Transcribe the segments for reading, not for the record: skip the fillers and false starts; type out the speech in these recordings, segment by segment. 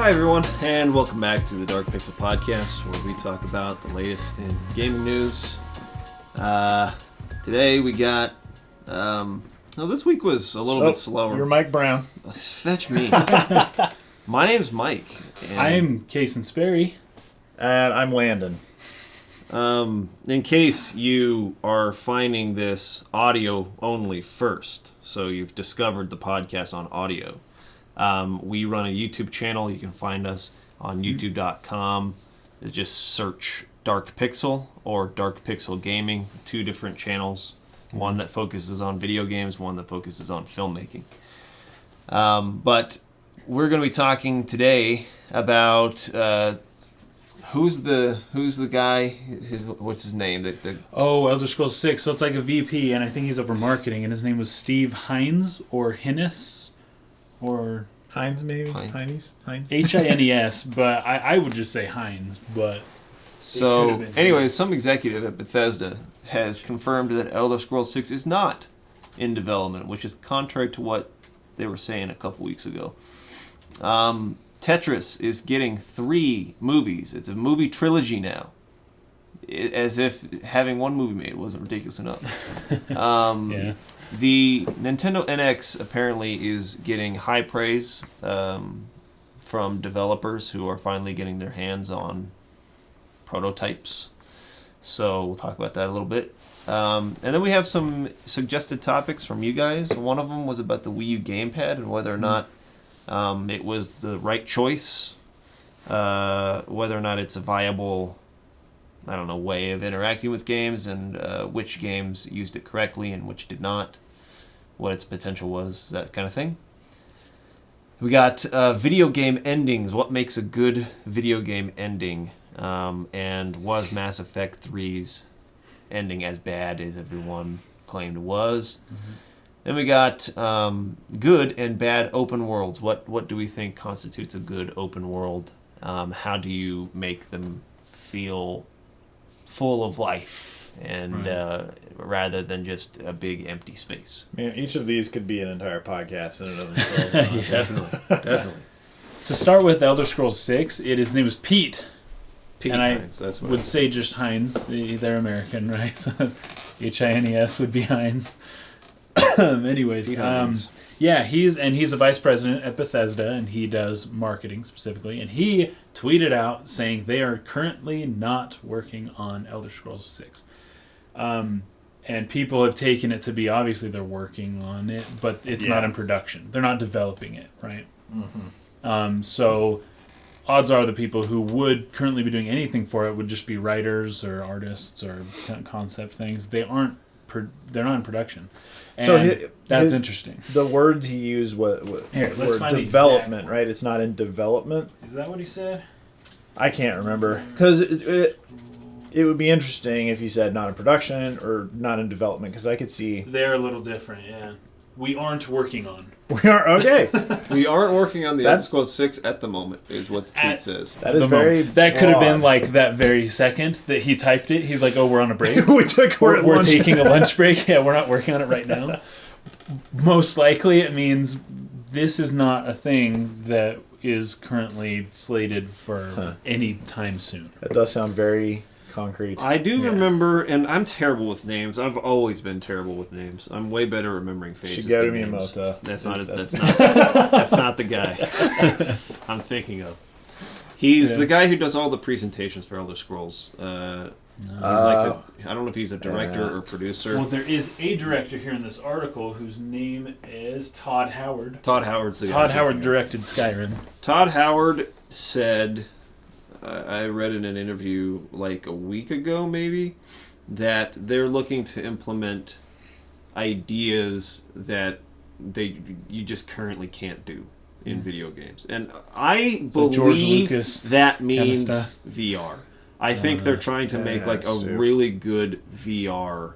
Hi everyone, and welcome back to the Dark Pixel Podcast, where we talk about the latest in gaming news. Today we got, this week was a little bit slower. You're Mike Brown. Fetch me. My name's Mike. And I'm Cason Sperry. And I'm Landon. In case you are finding this audio only first, so you've discovered the podcast on audio. We run a YouTube channel. You can find us on youtube.com. Just search Dark Pixel or Dark Pixel Gaming. 2 different channels. One that focuses on video games, one that focuses on filmmaking. But we're going to be talking today about who's the guy? What's his name? Elder Scrolls 6. So it's like a VP, and I think he's over marketing, and his name was Steve Hines or Hinnis. Or Hines, maybe? Hines? Hines, but I would just say Hines. But so, anyways, some executive at Bethesda has confirmed that Elder Scrolls 6 is not in development, which is contrary to what they were saying a couple weeks ago. Tetris is getting 3 movies. It's a movie trilogy now. As if having one movie made wasn't ridiculous enough. yeah. The Nintendo NX apparently is getting high praise from developers who are finally getting their hands on prototypes. So we'll talk about that a little bit. And then we have some suggested topics from you guys. One of them was about the Wii U Gamepad and whether or not it was the right choice, whether or not it's a viable way of interacting with games, and which games used it correctly and which did not, what its potential was, that kind of thing. We got video game endings. What makes a good video game ending? And was Mass Effect 3's ending as bad as everyone claimed it was? Mm-hmm. Then we got good and bad open worlds. What do we think constitutes a good open world? How do you make them feel full of life and rather than just a big empty space? Man, each of these could be an entire podcast in and of themselves. Definitely. To start with Elder Scrolls 6, his name was Pete. Pete and Hines, that's what would say just Hines. They're American, right? So Hines would be Hines. Anyways, yeah, he's a vice president at Bethesda, and he does marketing specifically. And he tweeted out saying they are currently not working on Elder Scrolls 6. And people have taken it to be obviously they're working on it, but it's not in production. They're not developing it, right? Mm-hmm. So odds are the people who would currently be doing anything for it would just be writers or artists or concept things. They're not in production. And so that's interesting. The words he used were development, right? It's not in development. Is that what he said? I can't remember. Because it would be interesting if he said not in production or not in development, because I could see... They're a little different, yeah. We aren't working on. We are okay. We aren't working on the Elder Scrolls 6 at the moment, is what the tweet says. That is very That could have been like that very second that he typed it. He's like, "Oh, we're on a break. we're taking a lunch break. Yeah, we're not working on it right now." Most likely, it means this is not a thing that is currently slated for any time soon. That does sound very concrete. I do remember, and I'm terrible with names. I've always been terrible with names. I'm way better at remembering faces than names. Miyamoto. That's not the guy I'm thinking of. He's the guy who does all the presentations for Elder Scrolls. He's I don't know if he's a director or producer. Well, there is a director here in this article whose name is Todd Howard. Todd Howard's the guy. Todd Howard directed Skyrim. Todd Howard said... I read in an interview like a week ago, maybe, that they're looking to implement ideas that you just currently can't do in video games. And I believe that means VR. I think they're trying to make like a really good VR,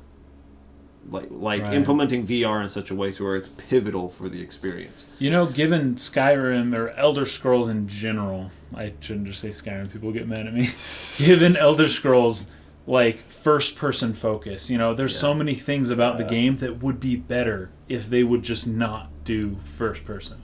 implementing VR in such a way to where it's pivotal for the experience. You know, given Skyrim or Elder Scrolls in general, I shouldn't just say Skyrim, people get mad at me. Given Elder Scrolls, like first-person focus, there's so many things about the game that would be better if they would just not do first-person.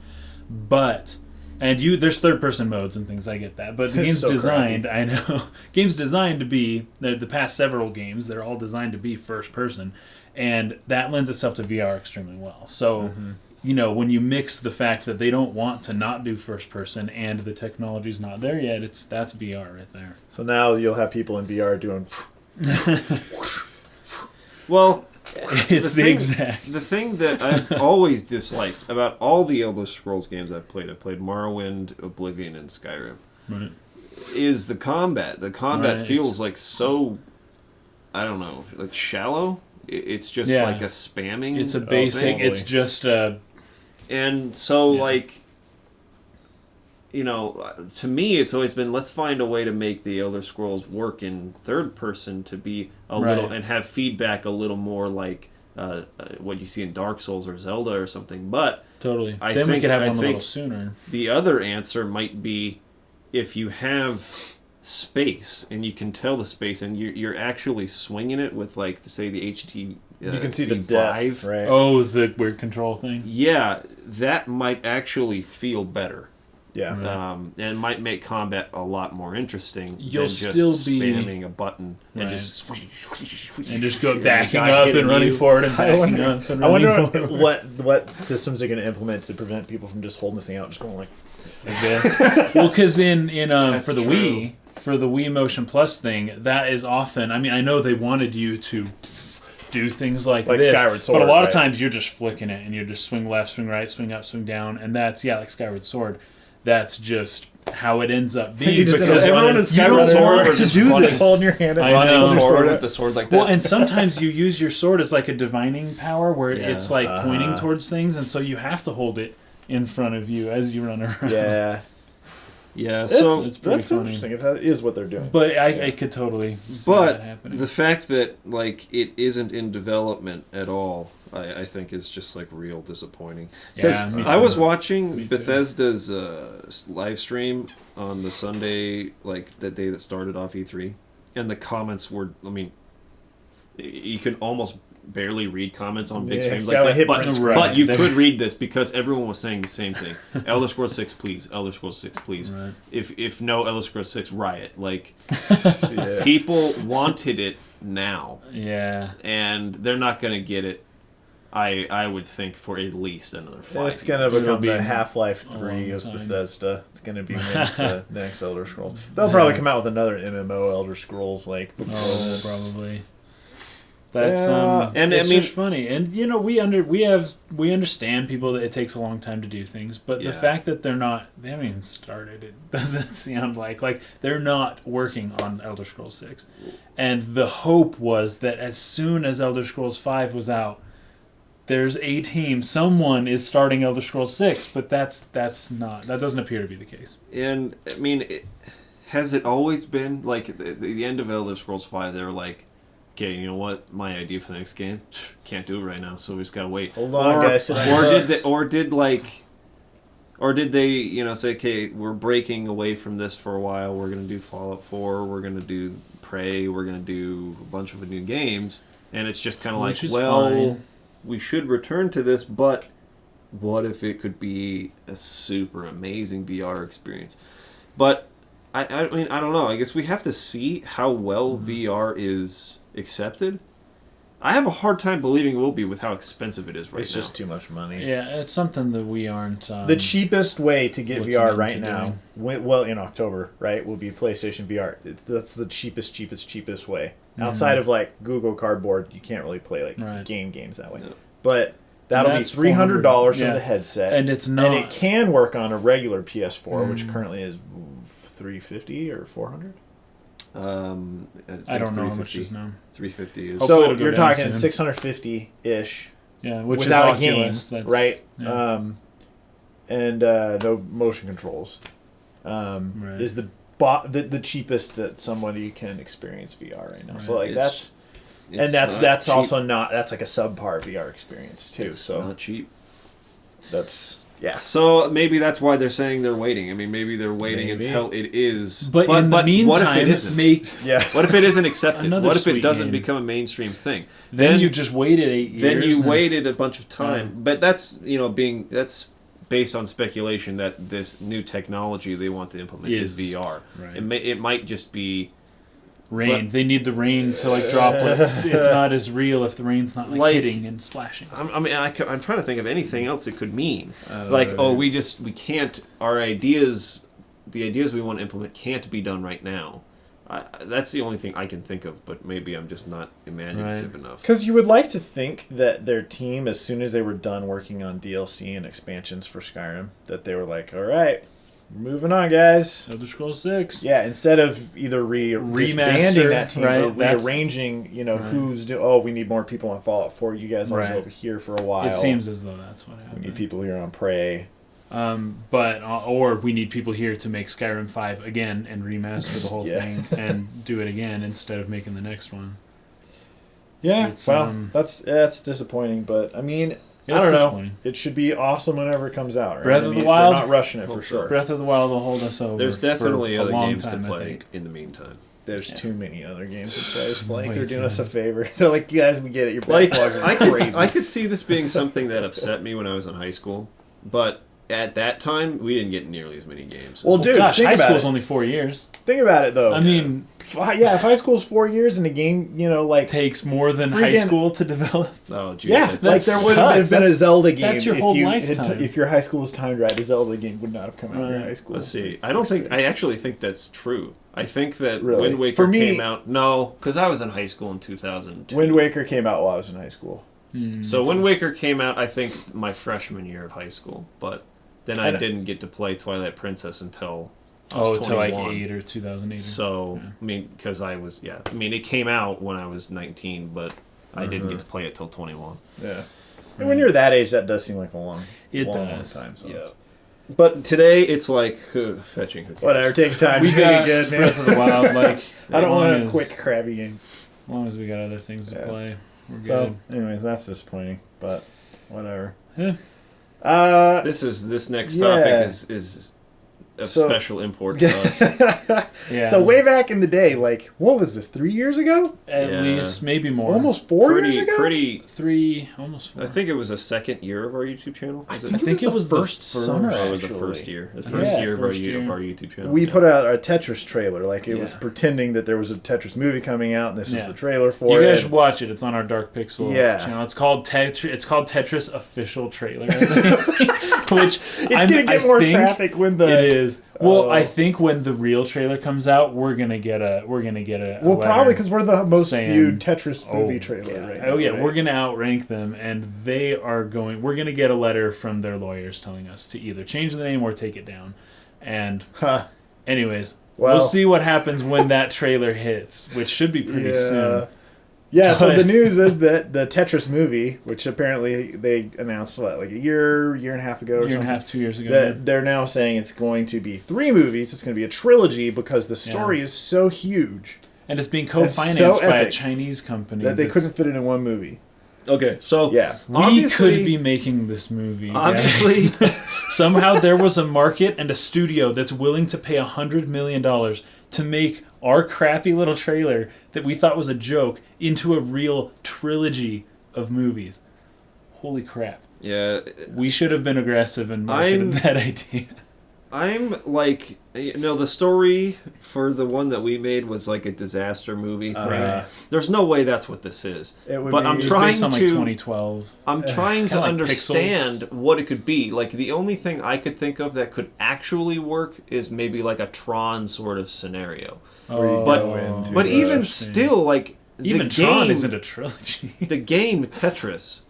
But And there's third-person modes and things. I get that, but the game's so designed. I know game's designed to be the past several games. They're all designed to be first-person, and that lends itself to VR extremely well. So, when you mix the fact that they don't want to not do first-person and the technology's not there yet, that's VR right there. So now you'll have people in VR doing. Well, It's the exact. The thing that I've always disliked about all the Elder Scrolls games I've played Morrowind, Oblivion, and Skyrim, Right. is the combat. The combat Right, feels like so, I don't know, like shallow. It's just like a spamming. It's a basic. thing. It's just a. And so, like, to me, it's always been, let's find a way to make the Elder Scrolls work in third person to be a little, and have feedback a little more like what you see in Dark Souls or Zelda or something. But Totally. I Then we think- could have I one a little think sooner. the other answer might be if you have space and you can tell the space and you're actually swinging it with, like, say, the HT. You can see the C5. depth, right? Oh, the weird control thing. Yeah, that might actually feel better. Yeah. Right. And might make combat a lot more interesting You'll than just still be- spamming a button Right. and just Go backing guy up hitting and running you. forward and I backing wonder, up and I running wonder forward. what systems are going to implement to prevent people from just holding the thing out, and just going like. Well, because in That's for the true. Wii, for the Wii Motion Plus thing, that is often. I mean, I know they wanted you to do things like this, Skyward Sword, but a lot of right? times you're just flicking it and you're just swing left, swing right, swing up, swing down, and that's like Skyward Sword. That's just how it ends up being. You just because everyone in you Skyward don't Sword want are to just do running this. Holding your hand and I running know. with your forward sword with the sword like that. Well, and sometimes you use your sword as like a divining power where it's like pointing towards things, and so you have to hold it in front of you as you run around. Yeah. yeah, So so it's pretty that's funny. interesting if that is what they're doing. But I could totally see that but happening. the fact that, like, it isn't in development at all, I think is just, like, real disappointing. Because Yeah, me I too. was watching Me too. Bethesda's live stream on the Sunday, like, the day that started off E3, and the comments were, I mean, you can almost barely read comments on big Yeah, streams you like gotta that, hit but, print screen. but you Right. could read this because everyone was saying the same thing. Elder Scrolls 6, please. Elder Scrolls 6, please. Right. If no Elder Scrolls 6, riot. Like, Yeah. people wanted it now, Yeah. and they're not going to get it, I would think, for at least another 5 It's going to It'll become be the Half-Life a 3 long of time. Bethesda. It's going to be the next Elder Scrolls. They'll probably come out with another MMO Elder Scrolls like before Oh, this. probably. That's Yeah. And it's I mean- just funny, and we understand people that it takes a long time to do things, but Yeah. the fact that they haven't even started, it doesn't sound like they're not working on Elder Scrolls 6, and the hope was that as soon as Elder Scrolls 5 was out, there's a team, someone is starting Elder Scrolls 6, but that doesn't appear to be the case. And, I mean, has it always been, like, the end of Elder Scrolls 5, they were like, okay, you know what? My idea for the next game, can't do it right now, so we just gotta wait. Hold on, guys. sit on your butts. Or did they, say, okay, we're breaking away from this for a while. We're gonna do Fallout 4. We're gonna do Prey. We're gonna do a bunch of new games, and it's just kind of like, Which is well, fine. we should return to this, but what if it could be a super amazing VR experience? But I mean, I don't know. I guess we have to see how well VR is accepted. I have a hard time believing it will be with how expensive it is right It's now. just too much money. Yeah, it's something that we aren't. The cheapest way to get looking VR into right now, doing. well, in October, right, will be PlayStation VR. That's the cheapest way. Outside of like Google Cardboard, you can't really play like Right. games that way. No. But that'll be That's $300 for yeah. the headset, And it's not. and it can work on a regular PS4, which currently is $350 or $400. I don't know how much is now. 350 is. Hopefully So it'll go you're down talking soon. $650-ish Yeah, which without is a game, Oculus. That's, right? Yeah. And no motion controls. Right. Is the cheapest that somebody can experience VR right now. So Right. like that's cheap. also not, that's like a subpar VR experience too. It's So not cheap. that's yeah. So maybe that's why they're saying they're waiting. I mean, maybe they're waiting Maybe. until it is. But in the meantime, what if it isn't? Yeah. What if it isn't accepted? Another What if it sweet doesn't game. become a mainstream thing? Then you just waited 8 years. Then you and- waited a bunch of time. But that's based on speculation that this new technology they want to implement is VR. Right. It might just be rain. But, they need the rain to like droplets. It's not as real if the rain's not like hitting and splashing. I'm trying to think of anything else it could mean. Like, know, we can't. Our ideas, the ideas we want to implement, can't be done right now. That's the only thing I can think of, but maybe I'm just not imaginative enough. Because you would like to think that their team, as soon as they were done working on DLC and expansions for Skyrim, that they were like, all right, moving on, guys. Elder Scrolls 6. Yeah, instead of either disbanding that team or rearranging, who's we need more people on Fallout 4. You guys want to go over here for a while. It seems as though that's what happened. We need people here on Prey. Or we need people here to make Skyrim 5 again and remaster the whole thing and do it again instead of making the next one. Yeah, that's disappointing, but I mean, I don't know. It should be awesome whenever it comes out. Right? Breath of the Wild, they're not rushing it for sure. Breath of the Wild will hold us over. There's definitely for other games time, to play in the meantime. There's too many other games to play. It's like they're doing us a favor. They're like, you guys, we get it. Your backlogs are crazy. I could see this being something that upset me when I was in high school, but at that time, we didn't get nearly as many games. Well, dude, high school's only 4 years. Think about it, though. I mean, if high school's 4 years and a game, takes more than high school to develop. Oh, geez. Yeah, like there would have been a Zelda game. That's your whole lifetime. If your high school was timed right, a Zelda game would not have come out in your high school. Let's see. I actually think that's true. I think that Wind Waker came out. No, because I was in high school in 2002. Wind Waker came out while I was in high school. So Wind Waker came out, I think, my freshman year of high school, but then I didn't get to play Twilight Princess until I was 21. Until like 8 or 2008. So, I mean, because I was, it came out when I was 19, but I didn't get to play it till 21. Yeah. And when you're that age, that does seem like a long time. So yeah. But today, it's like, fetching. Whatever, take time. We got good, man. Breath of the Wild, I don't want a quick, crabby game. As long as we got other things to play, we're good. So, anyways, that's disappointing, but whatever. Yeah. This next topic is of special import to us. So way back in the day, like, what was this, 3 years ago? At least, maybe more. Almost 4 years ago? Almost 4. I think it was the second year of our YouTube channel. I think it was the first summer, or the first year. The first year of our YouTube channel. We put out a Tetris trailer. Like, it was pretending that there was a Tetris movie coming out, and this is the trailer for it. You guys should watch it. It's on our Dark Pixel channel. It's called Tetris Official Trailer, I think. Which it's going to get more traffic when the... It is. Well, I think when the real trailer comes out, we're gonna get a. Well, probably because we're the most viewed Tetris movie trailer right now. Oh yeah, we're gonna outrank them, and they are going. We're gonna get a letter from their lawyers telling us to either change the name or take it down. And, anyways, we'll see what happens when that trailer hits, which should be pretty soon. Yeah, so the news is that the Tetris movie, which apparently they announced, like a year and a half ago or something? Year and a half, 2 years ago. That they're now saying it's going to be 3 movies. It's going to be a trilogy because the story is so huge. And it's being co-financed by a Chinese company. That they couldn't fit it in one movie. Okay, so we could be making this movie. Obviously. Somehow there was a market and a studio that's willing to pay $100 million to make our crappy little trailer that we thought was a joke into a real trilogy of movies. Holy crap. Yeah. We should have been aggressive and marketed that idea. I'm like, the story for the one that we made was like a disaster movie. Right. There's no way that's what this is. I'm trying to, like 2012. I'm trying to understand what it could be. Like, the only thing I could think of that could actually work is maybe like a Tron sort of scenario. But even still, like, even Tron isn't a trilogy. The game Tetris,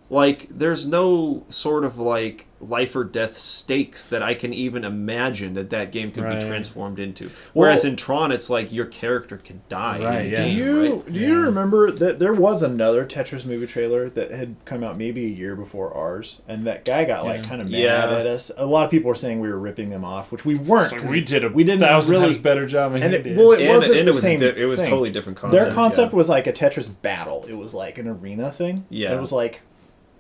like, there's no sort of like life or death stakes that I can even imagine that game could be transformed into. Whereas in Tron, it's like your character can die. Do you remember that there was another Tetris movie trailer that had come out maybe a year before ours, and that guy got like kind of mad at us. A lot of people were saying we were ripping them off, which we weren't. Like we did a 1,000 times better job than he did. Well, it wasn't the same. It was a totally different concept. Their concept was like a Tetris battle. It was like an arena thing. Yeah, it was like.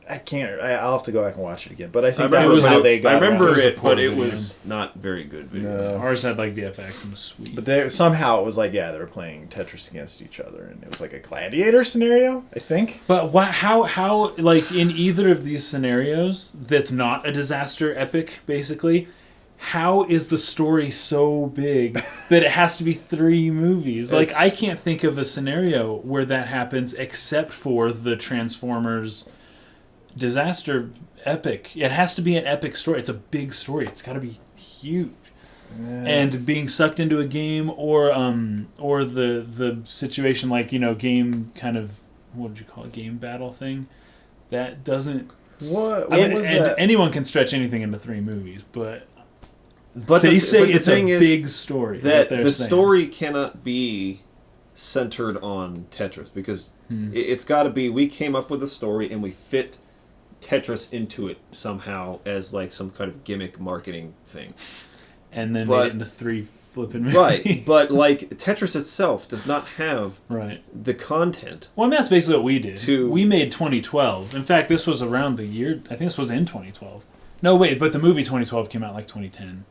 I can't. I'll have to go back and watch it again. But I think I that was how they got. I remember around. it, but it was not very good. Video. No. Ours had like VFX and was sweet. But somehow it was like, yeah, they were playing Tetris against each other, and it was like a gladiator scenario, I think. But how like in either of these scenarios, that's not a disaster epic, basically. How is the story so big that it has to be 3 movies? Like, I can't think of a scenario where that happens except for the Transformers disaster epic. It has to be an epic story. It's a big story. It's got to be huge. And being sucked into a game or the situation like, game kind of, what would you call it, game battle thing, that doesn't... What was and that? anyone can stretch anything into 3 movies, but But they say but it's a big story. That the story cannot be centered on Tetris because it's got to be, we came up with a story and we fit Tetris into it somehow as like some kind of gimmick marketing thing. And then made it into 3 flipping movies. Right, but like Tetris itself does not have the content. Well, I mean, that's basically what we did. We made 2012. In fact, this was around the year, I think this was in 2012. No, wait, but the movie 2012 came out like 2010.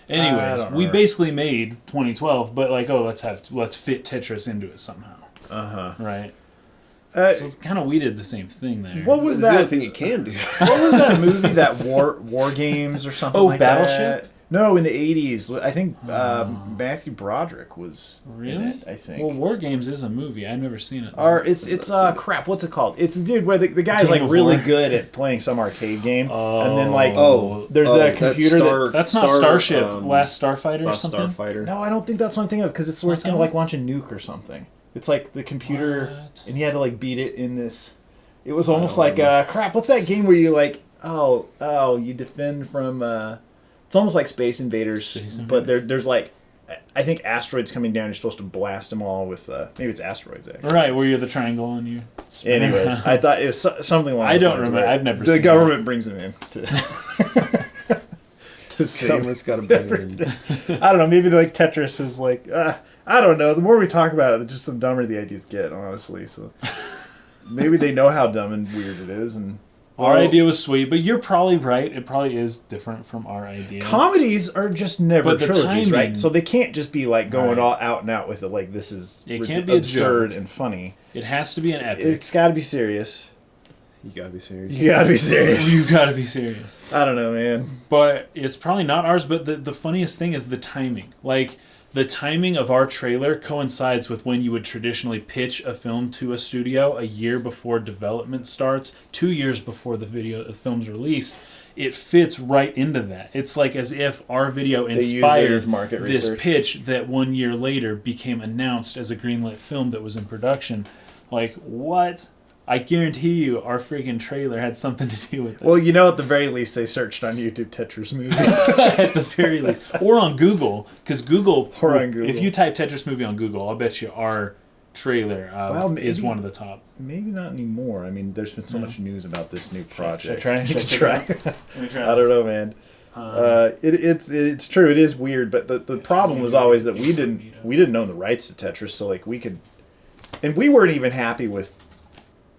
Anyways, we basically made 2012, but like, let's fit Tetris into it somehow. Right. So it's kind of we did the same thing there. What was that? that? The only thing you can do. What was that movie? That War Games or something like Battleship? that? No, in the 80s. I think Matthew Broderick was in it, I think. Well, War Games is a movie. I've never seen it. Or it's crap, what's it called? It's a dude where the guy's like really good at playing some arcade game. And then like there's a computer that's not Starship, Last Starfighter or something? Starfighter. No, I don't think that's what I'm thinking of because it's where it's going to like launch a nuke or something. It's like the computer and you had to like beat it in this. It was almost like crap, what's that game where you like you defend from it's almost like Space Invaders, but there's like, I think asteroids coming down. You're supposed to blast them all with, maybe it's asteroids actually. Right, where you're the triangle and you. Anyways, I thought it was something along. I don't remember. I've never. The seen government brings them in to see. Government's got to bring it in. I don't know. Maybe like Tetris is like I don't know. The more we talk about it, just the dumber the ideas get. Honestly, so maybe they know how dumb and weird it is, and. Our idea was sweet, but you're probably right. It probably is different from our idea. Comedies are just never trilogies, right? So they can't just be like going all out and out with it. Like this is can't be absurd and funny. It has to be an epic. It's got to be serious. You gotta be serious. You gotta be serious. You gotta be serious. I don't know, man. But it's probably not ours. But the funniest thing is the timing. Like, the timing of our trailer coincides with when you would traditionally pitch a film to a studio a year before development starts, 2 years before the film's released. It fits right into that. It's like as if our video inspired this pitch that 1 year later became announced as a greenlit film that was in production. Like, what? I guarantee you our freaking trailer had something to do with it. Well, you know, at the very least, they searched on YouTube Tetris movie. At the very least. Or on Google. Because Google, if you type Tetris movie on Google, I'll bet you our trailer is one of the top. Maybe not anymore. I mean, there's been so much news about this new project. Should I try? I don't know, man. It's true. It is weird, but the problem was always that we didn't own the rights to Tetris, so like we could, and we weren't even happy with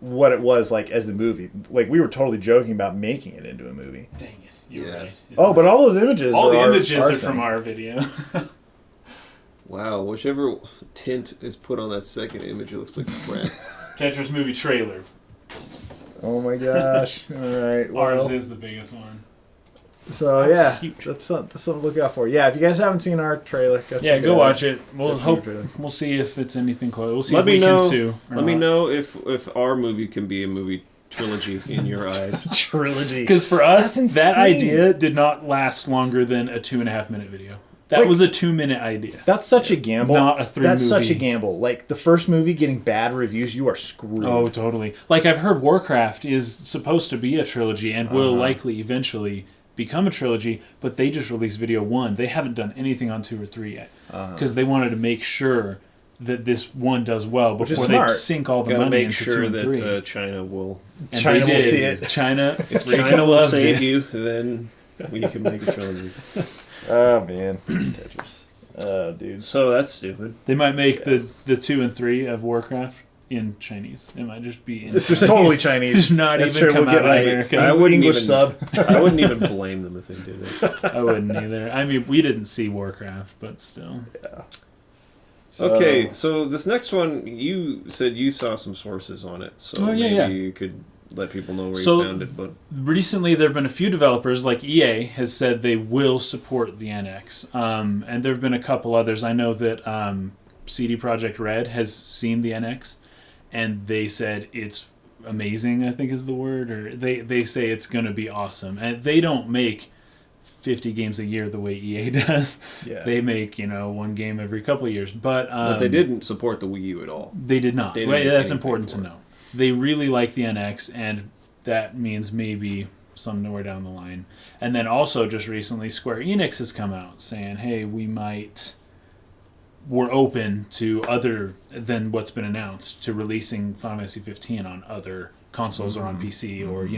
what it was like as a movie. Like we were totally joking about making it into a movie. Dang it, you're right. But all those images, are from our video. Wow, whichever tint is put on that second image, it looks like crap. Tetris movie trailer. Oh my gosh! All right, well, ours is the biggest one. So that's something to look out for. Yeah, if you guys haven't seen our trailer, go watch it. We'll see if it's anything close. We'll see if we can sue. Let me know if our movie can be a movie trilogy in your eyes. Trilogy. Because for us, that idea did not last longer than a 2.5 minute video. That was a 2-minute idea. That's such a gamble. Not a 3 movie. That's such a gamble. Like, the first movie getting bad reviews, you are screwed. Oh, totally. Like, I've heard Warcraft is supposed to be a trilogy and will likely eventually become a trilogy, but they just released video 1. They haven't done anything on 2 or 3 yet. Because they wanted to make sure that this one does well before they sink all the money into 2 and 3. Make sure that China will... China will see it. If China will save you, then we can make a trilogy. Oh, man. Tetris. Oh, dude. So that's stupid. They might make the 2 and 3 of Warcraft in Chinese. It might just be in This is totally Chinese. not That's even true. come We'll out get, in like, America. I wouldn't English even sub. I wouldn't even blame them if they did it. I wouldn't either. I mean, we didn't see Warcraft, but still. Yeah. Okay, so this next one, you said you saw some sources on it, so maybe you could let people know where you found it. But recently, there have been a few developers, like EA, has said they will support the NX, and there have been a couple others. I know that CD Projekt Red has seen the NX, and they said it's amazing, I think is the word, or they say it's going to be awesome, and they don't make 50 games a year the way EA does. Yeah. They make, one game every couple of years. But they didn't support the Wii U at all. They did not. They Right, that's important to know. They really like the NX, and that means maybe somewhere down the line. And then also just recently, Square Enix has come out saying, hey, we're open to other than what's been announced, to releasing Final Fantasy 15 on other consoles or on PC or,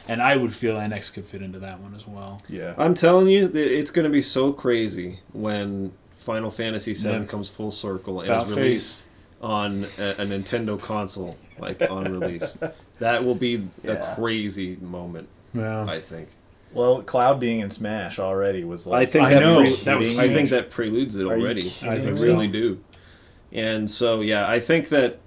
and I would feel NX could fit into that one as well. Yeah. I'm telling you, that it's going to be so crazy when Final Fantasy VII comes full circle and is released on a Nintendo console, like on release. That will be a crazy moment, I think. Well, Cloud being in Smash already was like... I think that preludes it already. I think really do. And so, I think that...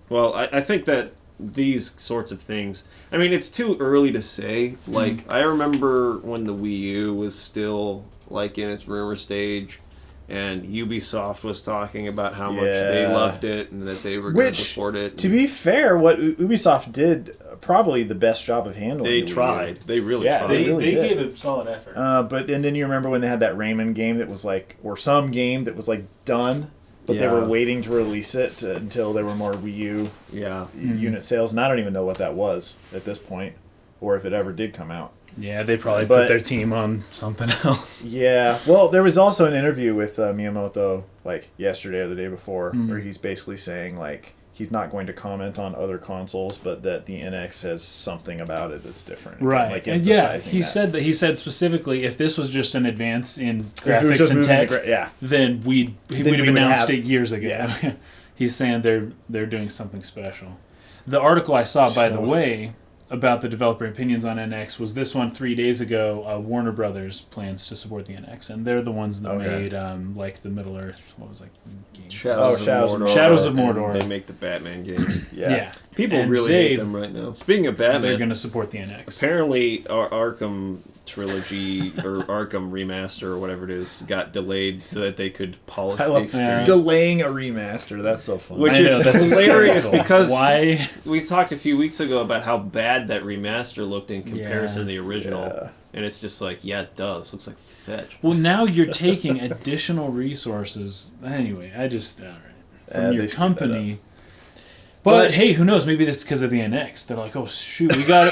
Well, I think that these sorts of things... I mean, it's too early to say. Like, I remember when the Wii U was still, like, in its rumor stage, and Ubisoft was talking about how much they loved it and that they were going to support it. To be fair, what Ubisoft did, probably the best job of handling They the Wii U. tried. They really tried. They did. gave it solid effort. And then you remember when they had that Rayman game that was like, or some game that was like done, but they were waiting to release it until there were more Wii U unit sales, and I don't even know what that was at this point, or if it ever did come out. Yeah, they probably put their team on something else. Yeah, well, there was also an interview with Miyamoto, like, yesterday or the day before, where he's basically saying, like, he's not going to comment on other consoles, but that the NX has something about it that's different. Right. Like, and he said specifically, if this was just an advance in graphics and tech, then we'd have announced it years ago. Yeah. He's saying they're doing something special. The article I saw, by the way, about the developer opinions on NX was this one 3 days ago. Warner Brothers plans to support the NX, and they're the ones that made like the Middle Earth. What was game? Shadows of Mordor. They make the Batman game. People really hate them right now. Speaking of Batman, they're going to support the NX. Apparently, our Arkham Trilogy or Arkham Remaster or whatever it is got delayed so that they could polish the experience. Delaying a remaster, that's so funny. Which is hilarious because we talked a few weeks ago about how bad that remaster looked in comparison to the original. And it's just like, it does. Looks like fetch. Well, now you're taking additional resources. Anyway, from your company. But hey, who knows? Maybe that's because of the NX. They're like, oh shoot, we've got to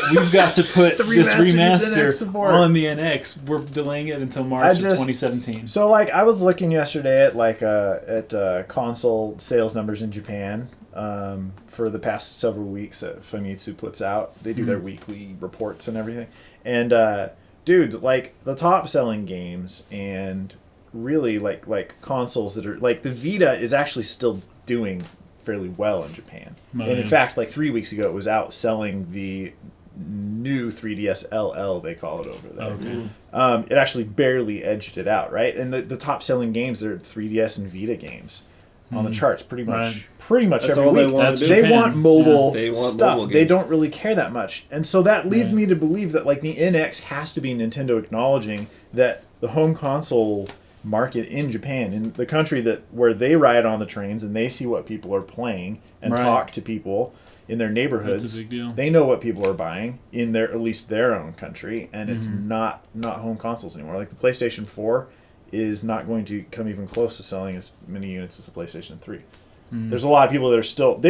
put this remaster on the NX. We're delaying it until March of 2017. So, like, I was looking yesterday at console sales numbers in Japan for the past several weeks that Famitsu puts out. They do their weekly reports and everything. And dude, like, the top selling games and really like consoles that are like the Vita is actually still doing fairly well in Japan. And in fact, like 3 weeks ago, it was out selling the new 3DS LL, they call it over there. Okay. It actually barely edged it out, right? And the top selling games are 3DS and Vita games on the charts pretty much That's every week. They want mobile stuff. Mobile they don't really care that much. And so that leads me to believe that like the NX has to be Nintendo acknowledging that the home console market in Japan, in the country where they ride on the trains and they see what people are playing and talk to people in their neighborhoods. That's a big deal. They know what people are buying in at least their own country, and it's not home consoles anymore. Like the PlayStation 4 is not going to come even close to selling as many units as the PlayStation 3. There's a lot of people that are still...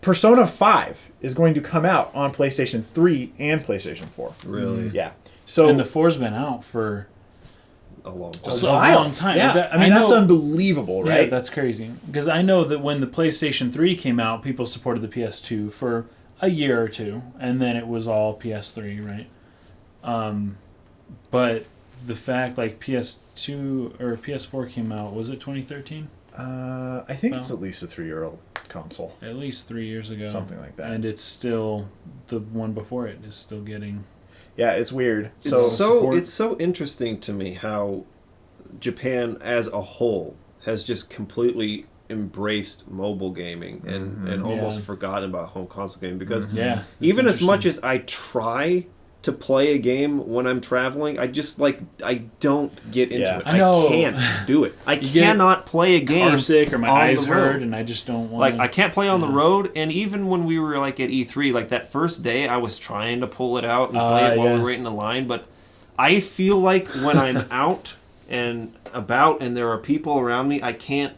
Persona 5 is going to come out on PlayStation 3 and PlayStation 4. Really? Yeah. So, and the 4's been out for... a long time. A long time. Yeah. That's unbelievable, right? Yeah, that's crazy. Because I know that when the PlayStation 3 came out, people supported the PS2 for a year or two, and then it was all PS3, right? But the fact, like, PS2 or PS4 came out, was it 2013? I think it's at least a 3-year-old console. At least 3 years ago. Something like that. And it's still, the one before it is still getting... Yeah, it's weird. It's so interesting to me how Japan as a whole has just completely embraced mobile gaming and almost forgotten about home console gaming, because even as much as I try to play a game when I'm traveling, I just I don't get into it. I can't do it. I cannot play a game car sick or my eyes hurt hurt and I just don't want I can't play on the road. And even when we were at E3, that first day, I was trying to pull it out and play it while we were waiting in line, but I feel like when I'm out and about and there are people around me, I can't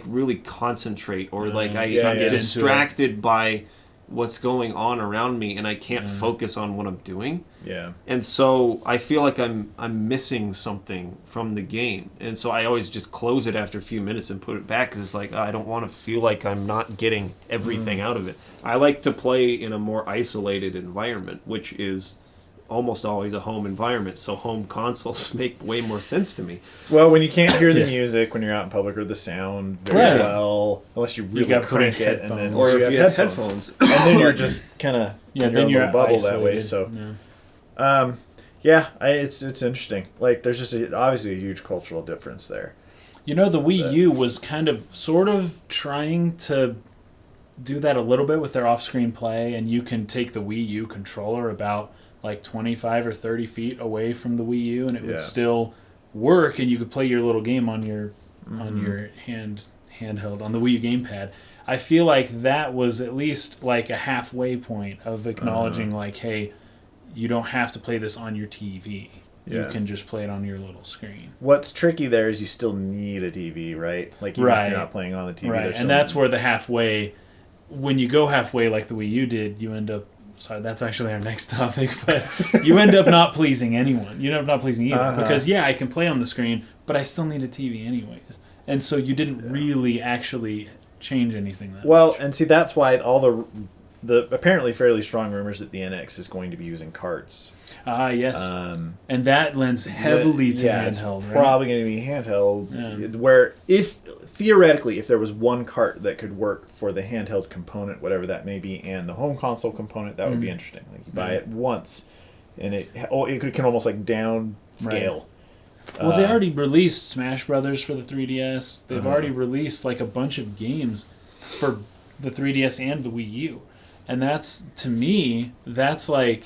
really concentrate, or I'm distracted by what's going on around me, and I can't focus on what I'm doing. Yeah. And so I feel like I'm missing something from the game, and so I always just close it after a few minutes and put it back, because it's I don't want to feel like I'm not getting everything out of it. I like to play in a more isolated environment, which is almost always a home environment, so home consoles make way more sense to me. Well, when you can't hear the music when you're out in public, or the sound very well, unless you really crank it, and then or if you have headphones, and then you're just kind of then you're in a bubble isolated. that way. So, it's interesting. There's just obviously a huge cultural difference there. The Wii U was sort of trying to do that a little bit with their off-screen play, and you can take the Wii U controller about 25 or 30 feet away from the Wii U, and it would still work, and you could play your little game on your handheld on the Wii U Gamepad. I feel like that was at least a halfway point of acknowledging hey, you don't have to play this on your TV. You can just play it on your little screen. What's tricky there is you still need a TV, right? Even if you're not playing on the TV. Right, and that's where the halfway, when you go halfway like the Wii U did, you end up... Sorry, that's actually our next topic, but you end up not pleasing anyone. You end up not pleasing either. Because, I can play on the screen, but I still need a TV anyways. And so you didn't really actually change anything that much. And see, that's why all the apparently fairly strong rumors that the NX is going to be using carts. Yes. And that lends heavily to handheld, it's probably going to be handheld, where theoretically, if there was one cart that could work for the handheld component, whatever that may be, and the home console component, that would be interesting. You buy it once, and it can almost downscale. Right. Well, they already released Smash Brothers for the 3DS. They've already released a bunch of games for the 3DS and the Wii U. And that's, to me, that's they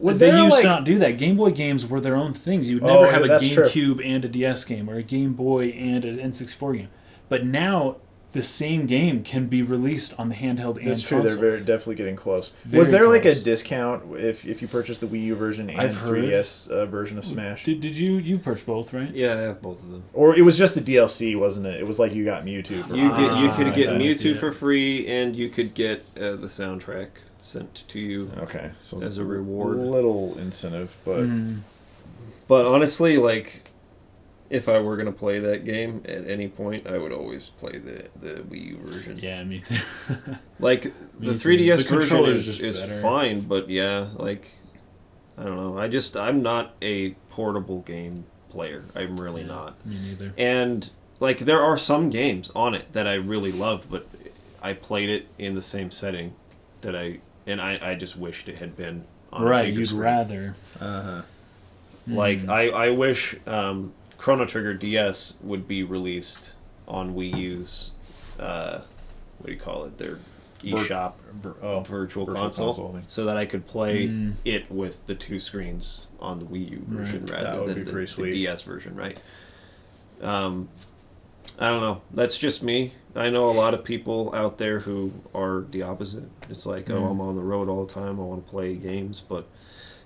used to not do that. Game Boy games were their own things. You would never have a GameCube and a DS game, or a Game Boy and an N64 game. But now, the same game can be released on the handheld and console. That's true. They're definitely getting close. Was there a discount if you purchased the Wii U version and 3DS version of Smash? Did you purchase both, right? Yeah, I have both of them. Or it was just the DLC, wasn't it? It was you got Mewtwo for free. You could get Mewtwo for free, and you could get the soundtrack sent to you. Okay, so as a reward. A little incentive, but but honestly, if I were going to play that game at any point, I would always play the Wii U version. Yeah, me too. The 3DS version is fine, but I don't know. I'm not a portable game player. I'm really not. Me neither. And there are some games on it that I really loved, but I played it in the same setting that I just wished it had been on a bigger screen. Rather. I wish Chrono Trigger DS would be released on Wii U's what do you call it? Their eShop virtual console, so that I could play it with the two screens on the Wii U version rather than the DS version, right? I don't know. That's just me. I know a lot of people out there who are the opposite. It's I'm on the road all the time. I want to play games. But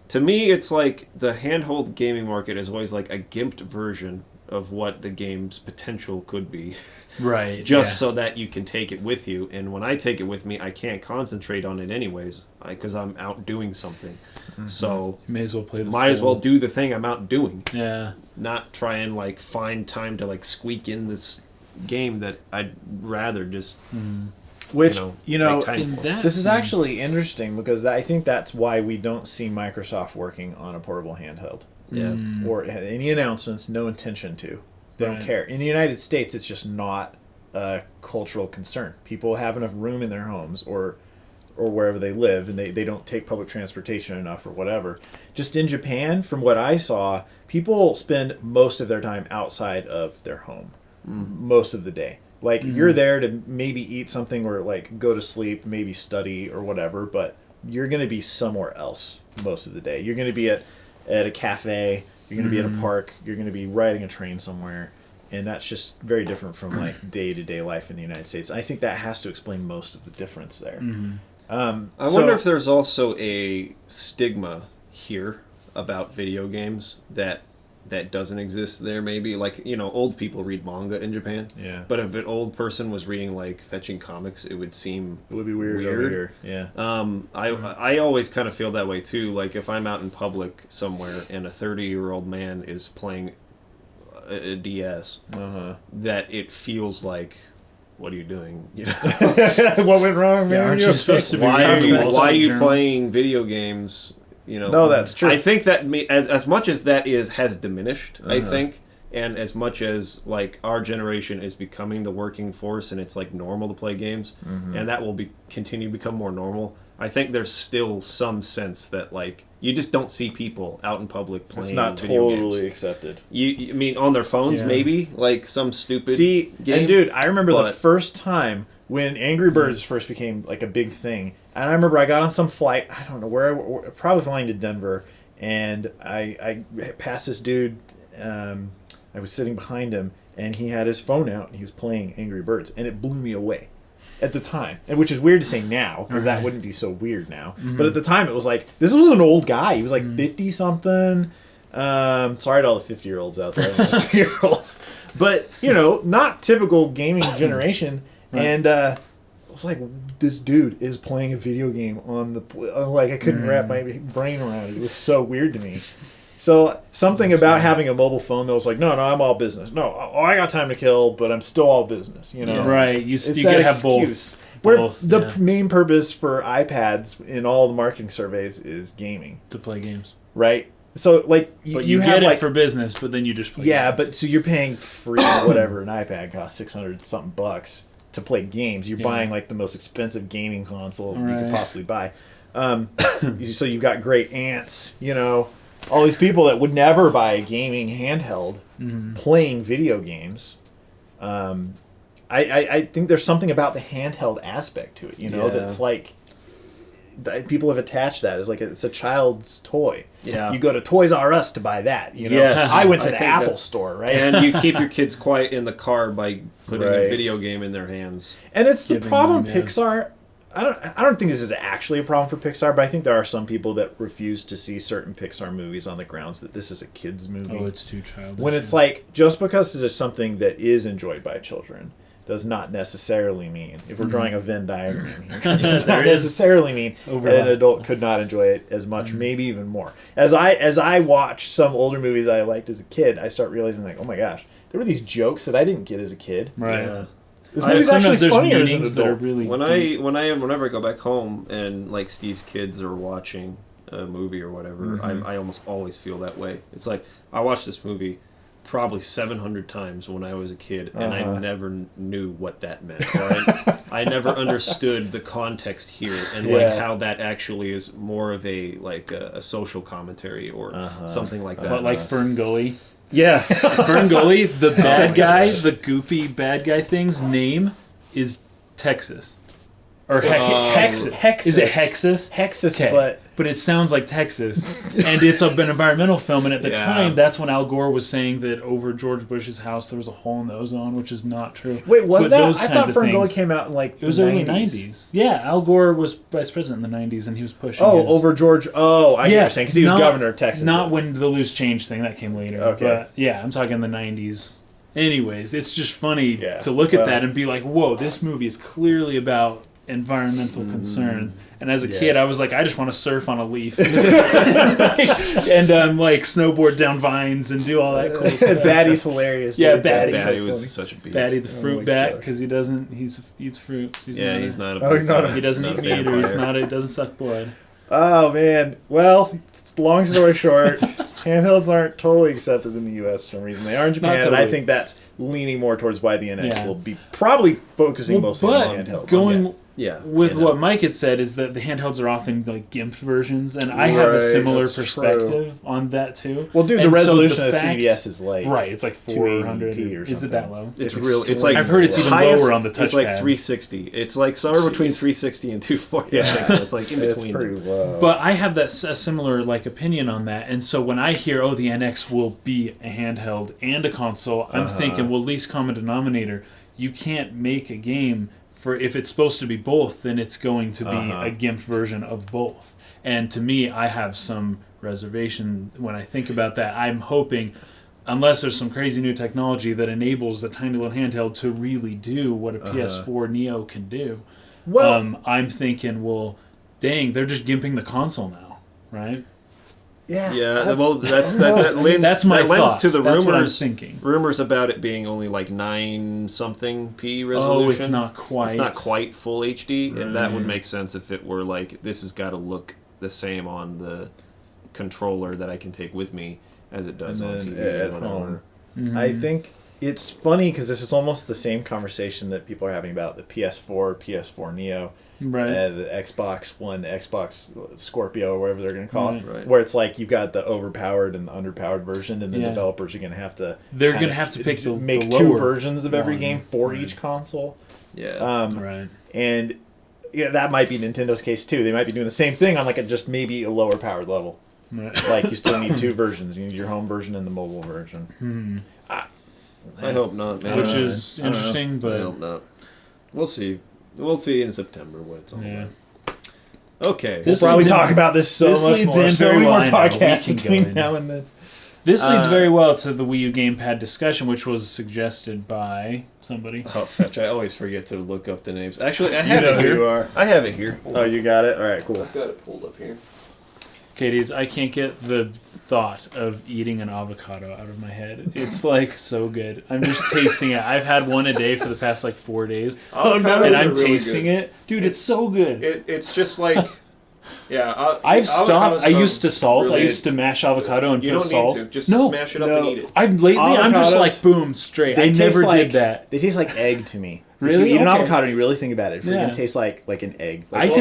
to me, it's the handheld gaming market is always a gimped version of what the game's potential could be. Right. Just so that you can take it with you. And when I take it with me, I can't concentrate on it anyways because I'm out doing something. So you may as well as well do the thing I'm out doing. Yeah. Not try and find time to squeak in this game that I'd rather just which this is actually interesting because I think that's why we don't see Microsoft working on a portable handheld. Yeah. Or any announcements, no intention to. They don't care. In the United States, it's just not cultural concern. People have enough room in their homes or wherever they live, and they don't take public transportation enough or whatever. Just in Japan, from what I saw, people spend most of their time outside of their home, most of the day. Like, you're there to maybe eat something or, like, go to sleep, maybe study or whatever, but you're going to be somewhere else most of the day. You're going to be at a cafe, you're going to be at a park, you're going to be riding a train somewhere, and that's just very different from, like, day-to-day life in the United States. I think that has to explain most of the difference there. I wonder if there's also a stigma here about video games that doesn't exist there, maybe. Like, old people read manga in Japan. Yeah. But if an old person was reading, like, fetching comics, it would be weird. Over here. Yeah. I always kind of feel that way, too. Like, if I'm out in public somewhere and a 30-year-old man is playing a DS, that it feels like, what are you doing? What went wrong, man? Aren't you supposed to be why are you playing video games? No, that's true. I think that as much as that has diminished, I think, and as much as, like, our generation is becoming the working force and it's, like, normal to play games, and that will continue to become more normal, I think there's still some sense that, like, you just don't see people out in public playing video games. It's not totally accepted. You mean on their phones, maybe? Like some stupid game? And dude, I remember the first time when Angry Birds first became, like, a big thing. And I remember I got on some flight, I don't know where, probably flying to Denver, and I passed this dude, I was sitting behind him, and he had his phone out, and he was playing Angry Birds, and it blew me away. At the time, and which is weird to say now, because that wouldn't be so weird now. But at the time, it was like, this was an old guy. He was like 50-something. Sorry to all the 50-year-olds out there. 60-year-olds. But, not typical gaming generation. And I was like, this dude is playing a video game on the... Like, I couldn't wrap my brain around it. It was so weird to me. So something about having a mobile phone that was like, no, I'm all business. No, I got time to kill, but I'm still all business. Right? You gotta have both. Where the main purpose for iPads in all the marketing surveys is gaming, to play games, right? So, like, you have it for business, but then you just play games. But so you're paying free whatever an iPad costs, $600-something to play games. You're buying, like, the most expensive gaming console you could possibly buy. So you've got great aunts, all these people that would never buy a gaming handheld playing video games. I think there's something about the handheld aspect to it, that's like, people have attached that as like it's a child's toy. Yeah. You go to Toys R Us to buy that, Yes. I went to the Apple store, right? And you keep your kids quiet in the car by putting a video game in their hands. And it's the problem Pixar... I don't think this is actually a problem for Pixar, but I think there are some people that refuse to see certain Pixar movies on the grounds that this is a kid's movie. Oh, it's too childish. When it's like, just because it is something that is enjoyed by children does not necessarily mean, if we're drawing a Venn diagram here, does not necessarily mean that an adult could not enjoy it as much, maybe even more. As I watch some older movies I liked as a kid, I start realizing, like, oh my gosh, there were these jokes that I didn't get as a kid. Right. Yeah. This movie's actually funnier as an adult. That are really whenever I go back home and, like, Steve's kids are watching a movie or whatever, I almost always feel that way. It's like, I watched this movie probably 700 times when I was a kid, and I never knew what that meant. Right? I never understood the context here and like how that actually is more of a social commentary or something like that. But like Fern Gully. Yeah. Fern Gully, the bad guy, the goopy bad guy thing's name is Texas. Or Hexus. Is it Hexus? Hexus, but it sounds like Texas. And it's an environmental film, and at the time, that's when Al Gore was saying that over George Bush's house there was a hole in the ozone, which is not true. Wait, was that? I thought Fern Gully came out in like it was early 90s. Yeah, Al Gore was vice president in the 90s, and he was pushing over George... Oh, I get what you're saying, because he was governor of Texas. Not when the loose change thing, that came later. Okay. But yeah, I'm talking the 90s. Anyways, it's just funny to look at that and be like, whoa, this movie is clearly about environmental concerns. And as a kid, I was like, I just want to surf on a leaf and like snowboard down vines and do all that cool stuff. Batty's hilarious. Yeah, Batty was such a beast. Batty the fruit bat, because he eats fruit. He doesn't eat meat, or he doesn't suck blood. Oh man. Well, long story short, handhelds aren't totally accepted in the U.S. for some reason. They are in Japan, totally. and I think that's leaning more towards why the NX will be probably focusing mostly on the handheld. Going Yeah. with what Mike had said is that the handhelds are often like gimped versions, and I have a similar perspective on that too. Well, dude, the resolution of the 3DS is like it's like 400 or something. Is it that low? It's real. It's like I've heard it's even lower on the touchpad. It's like 360. It's like somewhere between 360 and 240. Yeah, it's like in between. It's pretty low. But I have a similar like opinion on that, and so when I hear, oh, the NX will be a handheld and a console, I'm thinking, well, least common denominator. You can't make a game for if it's supposed to be both, then it's going to be a gimped version of both. And to me, I have some reservation when I think about that. I'm hoping, unless there's some crazy new technology that enables a tiny little handheld to really do what a PS4 Neo can do, I'm thinking, well, dang, they're just gimping the console now, right? Yeah. That's my that lends thought. to the That's what I'm rumors. thinking. Rumors about it being only like 9-something p resolution. Oh, it's not quite. It's not quite full HD, and that would make sense if it were like this has got to look the same on the controller that I can take with me as it does on TV at home. I think it's funny because this is almost the same conversation that people are having about the PS4, PS4 Neo. Right. The Xbox One, Xbox Scorpio, or whatever they're going to call it, Right. where it's like you've got the overpowered and the underpowered version, and the developers are going to have to pick make the two lower versions of every one. game for each console. Yeah. Right. And that might be Nintendo's case too. They might be doing the same thing on like just maybe a lower powered level. Right. Like you still need two versions. You need your home version and the mobile version. I hope not, man. Which is interesting, I but hope not. We'll see. We'll see in September what it's all about. Okay. We'll probably talk about this so this much leads more. in So very many more well. I know. We podcasts can go between in. now and then. this leads very well to the Wii U Gamepad discussion, which was suggested by somebody. Oh, fetch. I always forget to look up the names. Actually, I have it who here. you are. I have it here. Oh, you got it? All right, cool. I've got it pulled up here. Katie's, I can't get the thought of eating an avocado out of my head. It's like so good. I'm just tasting it. I've had one a day for the past like 4 days. Oh, no, and I'm tasting it. Dude, it's so good. It's just like, yeah. I've stopped. I used to salt. Really, I used to mash avocado and you put don't salt. need to. Just no, smash it up and eat it. I'm just Avocados, like boom straight. I taste never like, did that. They taste like egg to me. Really? If you eat an Okay. avocado and you really think about it, it Yeah. freaking tastes like an egg. I Like,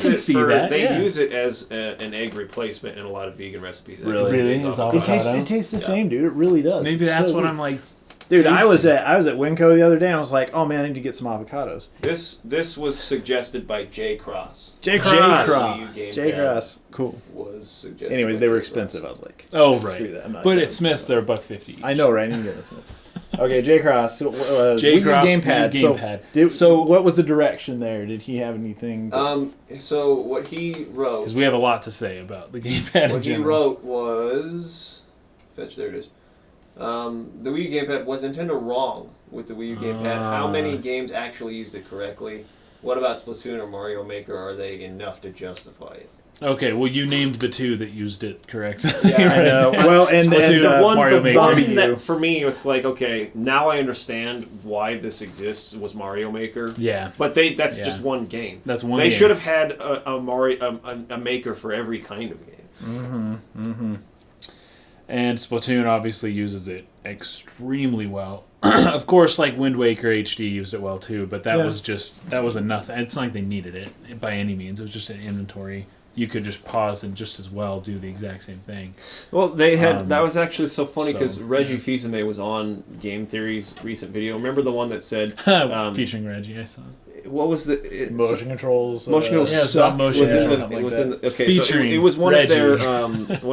can see that. They yeah. use it as an egg replacement in a lot of vegan recipes. Really? Really? It's Is avocado. avocado? it tastes the same, dude. It really does. Maybe It's that's so what good. I'm like. Dude, I was tasting. at Winco the other day and I was like, oh man, I need to get some avocados. This was suggested by Jay Cross. J. Cross. J. Cross. Cool. Was suggested. Anyways, by they were Jay Cross. expensive. I was like, Oh screw right. that. I'm not But getting at Smith's they're $1.50. I know, right? I need to get this one. Okay, J. Cross. So, J. Wii U Cross, Gamepad. Wii U Gamepad. So, what was the direction there? Did he have anything? So what he wrote. Because we have a lot to say about the gamepad. What he wrote was, fetch. There it is. The Wii U Gamepad, was Nintendo wrong with the Wii U Gamepad? How many games actually used it correctly? What about Splatoon or Mario Maker? Are they enough to justify it? Okay, well you named the two that used it correctly. Yeah, I know. Well, and Splatoon, Mario Maker. Zombie that U. for me, it's like, okay, now I understand why this exists. Was Mario Maker? Yeah. But that's just one game. That's one. They game. should have had a Mario a Maker for every kind of game. And Splatoon obviously uses it extremely well. Of course, like Wind Waker HD used it well too, but that was enough. It's not like they needed it by any means. It was just an inventory. You could just pause and just as well do the exact same thing. Well, they had that was actually so funny so, because Reggie Fils-Aimé was on Game Theory's recent video. Remember the one that said featuring Reggie? I saw. What was the Motion controls. Motion controls yeah, suck. motion Was in controls, the, something it like was that. in the, okay. Featuring So it was one Reggie.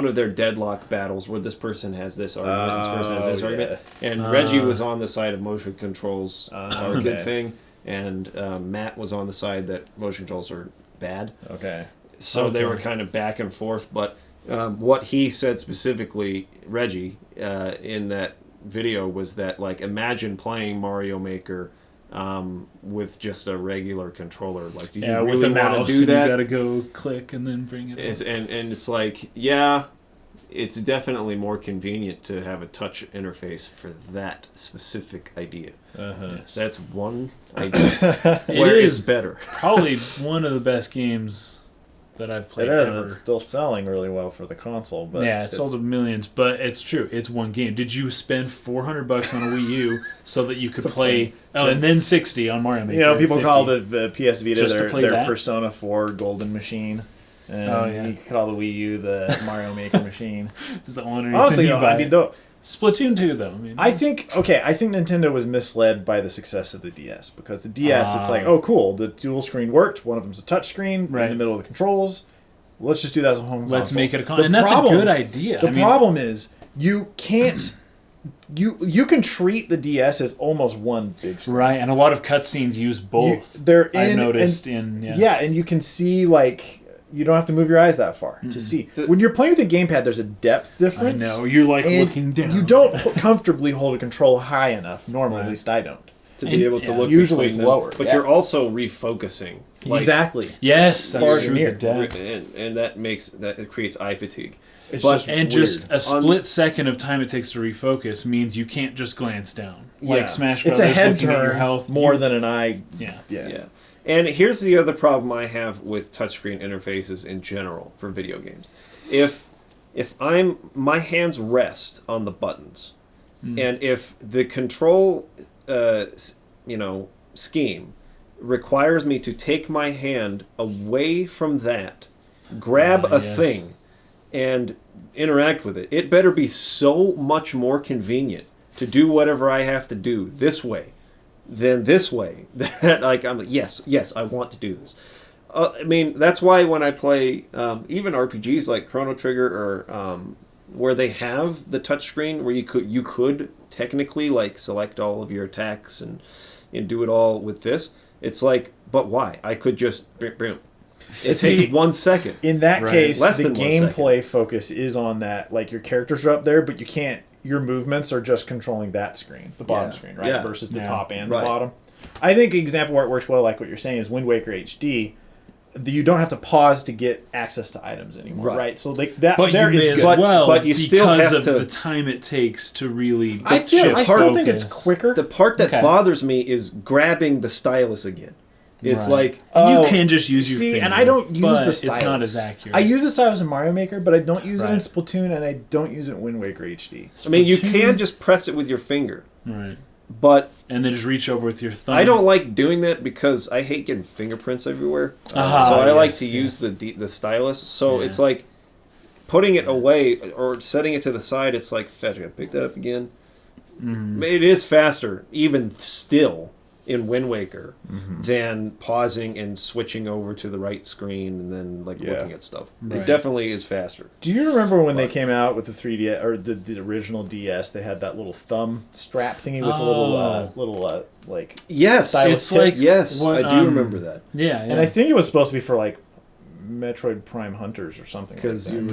of their deadlock battles where this person has this argument, this person has this Oh, argument, and Reggie was on the side of motion controls are a good thing, and Matt was on the side that motion controls are bad. Okay. So they were kind of back and forth, but what he said specifically, Reggie, in that video was that, like, imagine playing Mario Maker with just a regular controller. Like, do you with really a want mouse, to do that? You gotta go click and then bring it. And it's like, yeah, it's definitely more convenient to have a touch interface for that specific idea. Yes. That's one idea. Where is better. Probably one of the best games that I've played It is. ever. It's still selling really well for the console, but Yeah, it sold millions, but it's true. It's one game. Did you spend $400 on a Wii U so that you could play? And then $60 on Mario Maker. You know, people 50. call the PS Vita Just to play their that? Persona 4 golden machine. And you call the Wii U the Mario Maker machine. Is the only reason Honestly, you though, buy I mean, it. though, Splatoon 2, though. I think Nintendo was misled by the success of the DS, because the DS, it's like, oh, cool, the dual screen worked. One of them's a touch screen in the middle of the controls. Let's just do that as a home console. Let's make it a console. And that's a good idea. The problem is you can't. You can treat the DS as almost one big screen. Right, and a lot of cutscenes use both. I've noticed and you can see, like, you don't have to move your eyes that far to see. When you're playing with a gamepad, there's a depth difference. I know, you're like looking down. You don't comfortably hold a control high enough. Normally, at least I don't. To be able to look usually it's them. lower. But you're also refocusing. Like, exactly. Yes, that's true. And that creates eye fatigue. Just a split second of time it takes to refocus means you can't just glance down. Like Smash Brothers, it's a head looking at your turn health more than an eye. Yeah. And here's the other problem I have with touchscreen interfaces in general for video games. If my hands rest on the buttons, and if the control scheme requires me to take my hand away from that, grab a thing, and interact with it, it better be so much more convenient to do whatever I have to do this way than this way. That I'm like, yes, I want to do this. I mean, that's why when I play even RPGs like Chrono Trigger or where they have the touchscreen where you could technically like select all of your attacks and do it all with this. It's like, but why? I could just boom. It takes 1 second. In that case, less the than 1 second. gameplay focus is on that. Like, your characters are up there, but you can't. Your movements are just controlling that screen, the bottom screen, right? Versus the top and the bottom. I think an example where it works well, like what you're saying, is Wind Waker HD. You don't have to pause to get access to items anymore, right? So like that, but there you may is as good. well, but you still have because to, of the time it takes to really. I still think it's quicker. The part that bothers me is grabbing the stylus again. It's like you can just use your finger, and I don't use the stylus. It's not as accurate. I use the stylus in Mario Maker, but I don't use it in Splatoon, and I don't use it in Wind Waker HD. I mean, you can just press it with your finger, right? But and then just reach over with your thumb. I don't like doing that because I hate getting fingerprints everywhere. So I like to use the stylus. So it's like putting it away or setting it to the side. It's like, fetch. I gotta pick that up again. It is faster, even still, in Wind Waker than pausing and switching over to the right screen and then looking at stuff. It definitely is faster. Do you remember when they came out with the 3DS or the original DS? They had that little thumb strap thingy with the little stylus tip. I do remember that. Yeah, and I think it was supposed to be for like Metroid Prime Hunters or something. Because you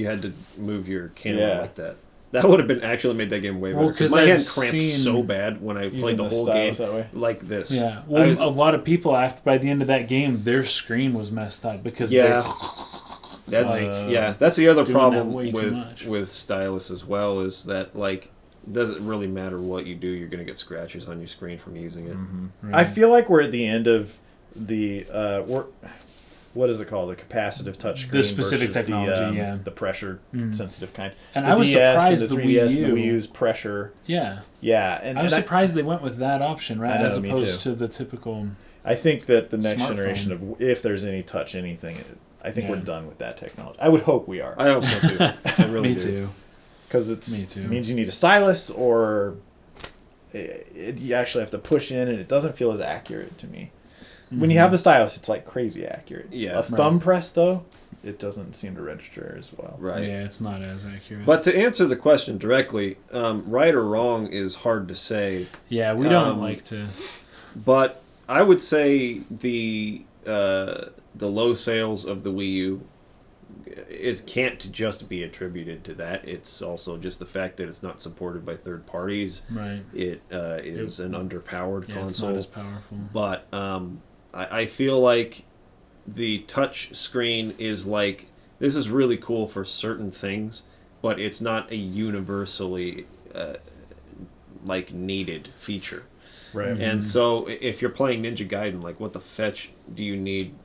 had to move your camera like that. That would have been actually made that game way better. Because my hand cramped so bad when I played the whole game like this. Yeah, well, a lot of people by the end of that game, their screen was messed up because that's the other problem with stylus as well, is that it doesn't really matter what you do, you're going to get scratches on your screen from using it. Right. I feel like we're at the end of the what is it called? The capacitive touchscreen. The specific technology, the pressure sensitive kind. And the I was DS surprised and the 3DS Wii U. and the Wii U's pressure. Yeah. Yeah. And I was surprised they went with that option, right? As opposed to the typical. I think that the next smartphone. generation of, if there's any touch anything, I think we're done with that technology. I would hope we are. I hope so too. I really Me do. too. Because it means you need a stylus, or you actually have to push in, and it doesn't feel as accurate to me. When you have the stylus, it's like crazy accurate. Yeah. A thumb press, though, it doesn't seem to register as well. Right. Yeah, it's not as accurate. But to answer the question directly, right or wrong is hard to say. Yeah, we don't like to. But I would say the low sales of the Wii U can't just be attributed to that. It's also just the fact that it's not supported by third parties. Right. It is an underpowered console. It's not as powerful. But I feel like the touch screen is this is really cool for certain things, but it's not a universally needed feature. Right. And so if you're playing Ninja Gaiden, what the fetch do you need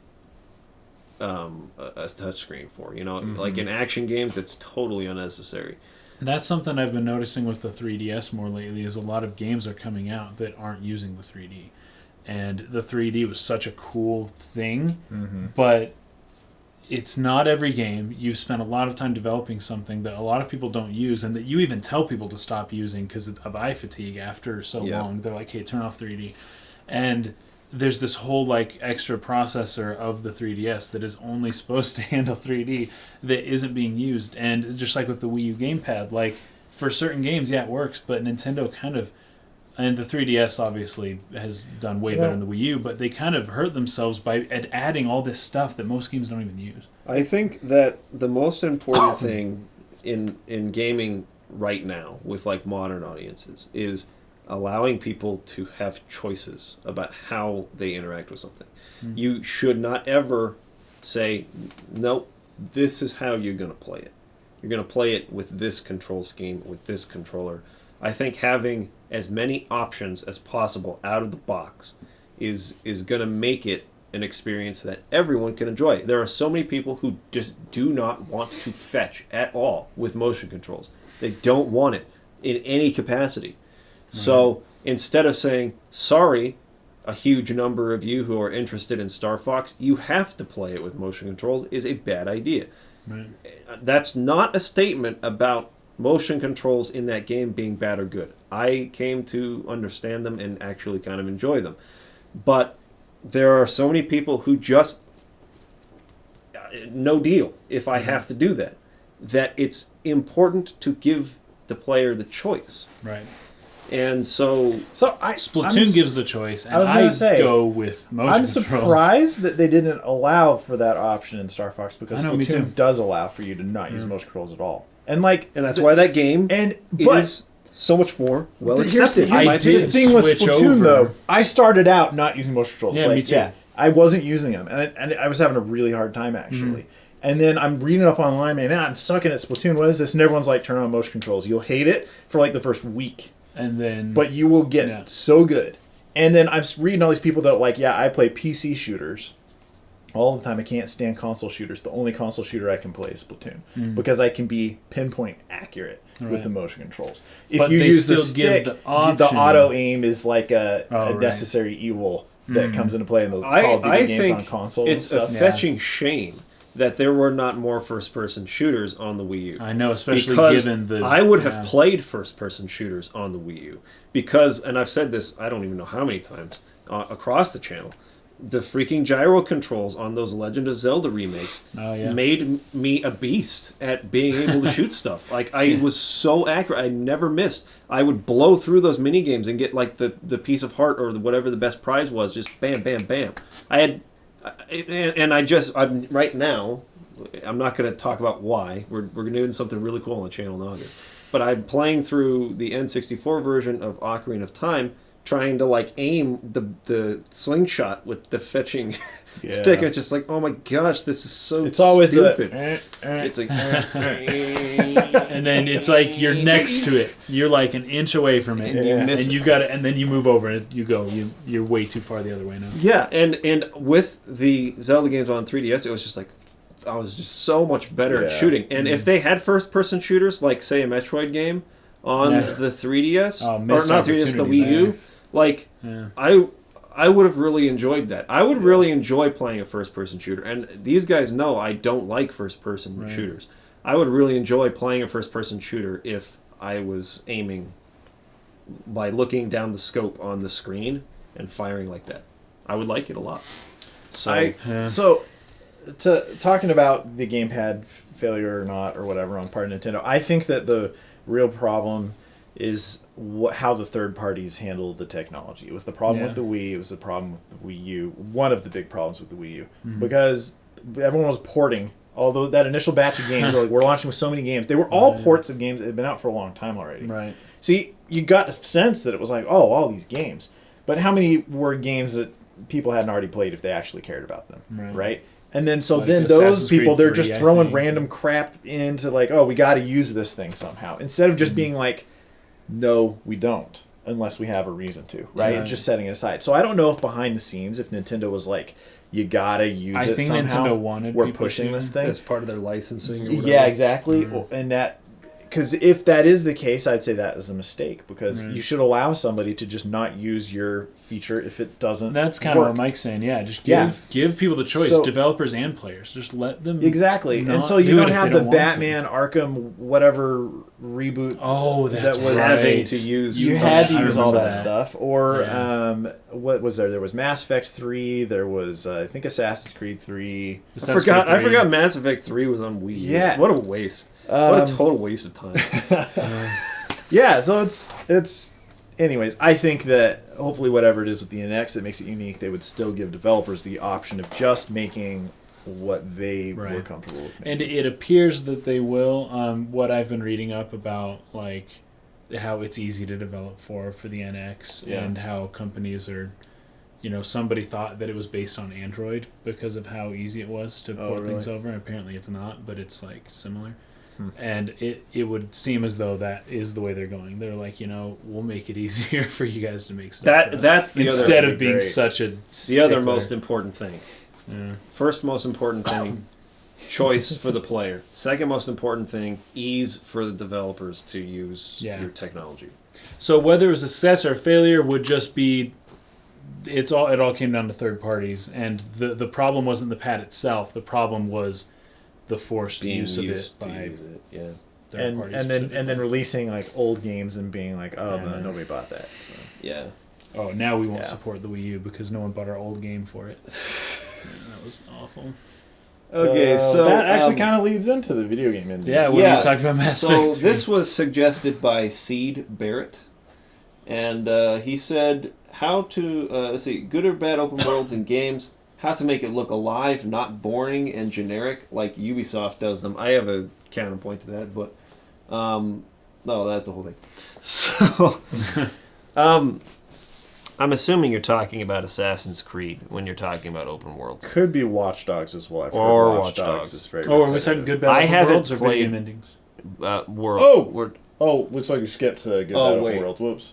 a touchscreen for. Like in action games, it's totally unnecessary. And that's something I've been noticing with the 3DS more lately. Is a lot of games are coming out that aren't using the 3D, and the 3D was such a cool thing, but it's not every game. You've spent a lot of time developing something that a lot of people don't use, and that you even tell people to stop using because of eye fatigue after so long. They're like, hey, turn off 3D. And there's this whole like extra processor of the 3DS that is only supposed to handle 3D that isn't being used. And just like with the Wii U Gamepad, like for certain games, yeah, it works, but Nintendo kind of... And the 3DS obviously has done way better than the Wii U, but they kind of hurt themselves by adding all this stuff that most games don't even use. I think that the most important thing in gaming right now with like modern audiences is allowing people to have choices about how they interact with something. You should not ever say, nope, this is how you're going to play it. You're going to play it with this control scheme, with this controller. I think having as many options as possible out of the box is going to make it an experience that everyone can enjoy. There are so many people who just do not want to fetch at all with motion controls. They don't want it in any capacity. So instead of saying, sorry, a huge number of you who are interested in Star Fox, you have to play it with motion controls, is a bad idea. Right. That's not a statement about motion controls in that game being bad or good. I came to understand them and actually kind of enjoy them. But there are so many people who just, no deal if I have to do that, that it's important to give the player the choice. Right. And so Splatoon gives the choice, and I was going to say, go with motion I'm controls. surprised that they didn't allow for that option in Star Fox, because I know, me too. Splatoon does allow for you to not use motion controls at all. And that's why that game is so much more well accepted. Here's the thing with Splatoon, though. I started out not using motion controls. Yeah, me too. Yeah, I wasn't using them, and I was having a really hard time, actually. And then I'm reading up online, man, I'm sucking at Splatoon. What is this? And everyone's like, turn on motion controls. You'll hate it for like the first week. But you will get so good. And then I'm reading all these people that are like, yeah, I play PC shooters all the time. I can't stand console shooters. The only console shooter I can play is Splatoon because I can be pinpoint accurate with the motion controls. If you use the stick, the auto aim is like a necessary evil that comes into play in those Call of Duty games on console. It's a fetching shame that there were not more first-person shooters on the Wii U. I know, especially given the... I would have played first-person shooters on the Wii U because, and I've said this, I don't even know how many times, across the channel, the freaking gyro controls on those Legend of Zelda remakes made me a beast at being able to shoot stuff. Like, I was so accurate. I never missed. I would blow through those mini-games and get, like, the piece of heart or whatever the best prize was, just bam, bam, bam. I'm right now, I'm not going to talk about why. We're doing something really cool on the channel in August. But I'm playing through the N64 version of Ocarina of Time, trying to like aim the slingshot with the fetching stick. And it's just like, oh my gosh, this is so it's always stupid. It's like... and then it's like you're next to it. You're like an inch away from it. And you miss you got it, and then you move over and you're way too far the other way now. Yeah, and with the Zelda games on 3DS, it was just like I was just so much better at shooting. And if they had first-person shooters, like say a Metroid game on the 3DS, or not 3DS, the Wii U, like I would have really enjoyed that. I would really enjoy playing a first-person shooter. And these guys know I don't like first-person shooters. I would really enjoy playing a first-person shooter if I was aiming by looking down the scope on the screen and firing like that. I would like it a lot. Talking about the gamepad failure or not or whatever on part of Nintendo, I think that the real problem is how the third parties handle the technology. It was the problem with the Wii. It was the problem with the Wii U. One of the big problems with the Wii U. Because everyone was porting. Although that initial batch of games, we're launching with so many games. They were all ports of games that had been out for a long time already. Right. So you got the sense that it was like, oh, all these games. But how many were games that people hadn't already played if they actually cared about them? Right? And then those people, they're just throwing random crap into like, oh, we got to use this thing somehow. Instead of just being like, no, we don't, unless we have a reason to, right? And just setting it aside. So I don't know if behind the scenes, if Nintendo was like, you gotta use I it think somehow. Nintendo wanted We're people pushing to. this thing. As part of their licensing. Or whatever. Yeah, exactly. And that, because if that is the case, I'd say that is a mistake, because you should allow somebody to just not use your feature if it doesn't. That's kind work. of what Mike's saying. Yeah, just Yeah. give people the choice, So- developers and players. Just let them Exactly. And not so you do it don't if have they the don't want Batman Arkham whatever reboot. Oh, that's that was having right. to use. You had to I use all remember that that. stuff. Or Yeah. what was there? There was Mass Effect 3. There was I think Assassin's Creed 3. I forgot Mass Effect 3 was on Wii U. Yeah. What a waste. What a total waste of time. Yeah, so it's anyways, I think that hopefully whatever it is with the NX that makes it unique, they would still give developers the option of just making what they were Right. comfortable with making. And it appears that they will. What I've been reading up about, like how it's easy to develop for the NX, Yeah. and how companies are, somebody thought that it was based on Android because of how easy it was to port really? things over. And apparently, it's not, but it's like similar. And it would seem as though that is the way they're going. They're like, we'll make it easier for you guys to make stuff. for us. That's the instead other, of being great. such a the other stickler. most important thing. Yeah. First most important thing, choice for the player. Second most important thing, ease for the developers to use your technology. So whether it was a success or a failure would just be, it all came down to third parties, and the problem wasn't the pad itself. The problem was the forced use of it by yeah. third parties. and then releasing like old games and being like, oh, no, nobody bought that. So. Yeah. Oh, now we won't Yeah. support the Wii U because no one bought our old game for it. That was awful. Okay, so that actually kind of leads into the video game industry. Yeah, when we talked about Mass So Effect 3. this was suggested by Seed Barrett, and he said how to let's see, good or bad open worlds in games, how to make it look alive, not boring and generic like Ubisoft does them. I have a counterpoint to that, but no, that's the whole thing. So I'm assuming you're talking about Assassin's Creed when you're talking about open worlds. Could be Watch Dogs as well. I've heard Or Watch Watch Dogs Dogs. is very Oh, are we repetitive. talking good, bad I open haven't worlds or video played- game endings? Oh! We're Oh, looks like you skipped to Good Oh, Bad wait. Open World. Whoops.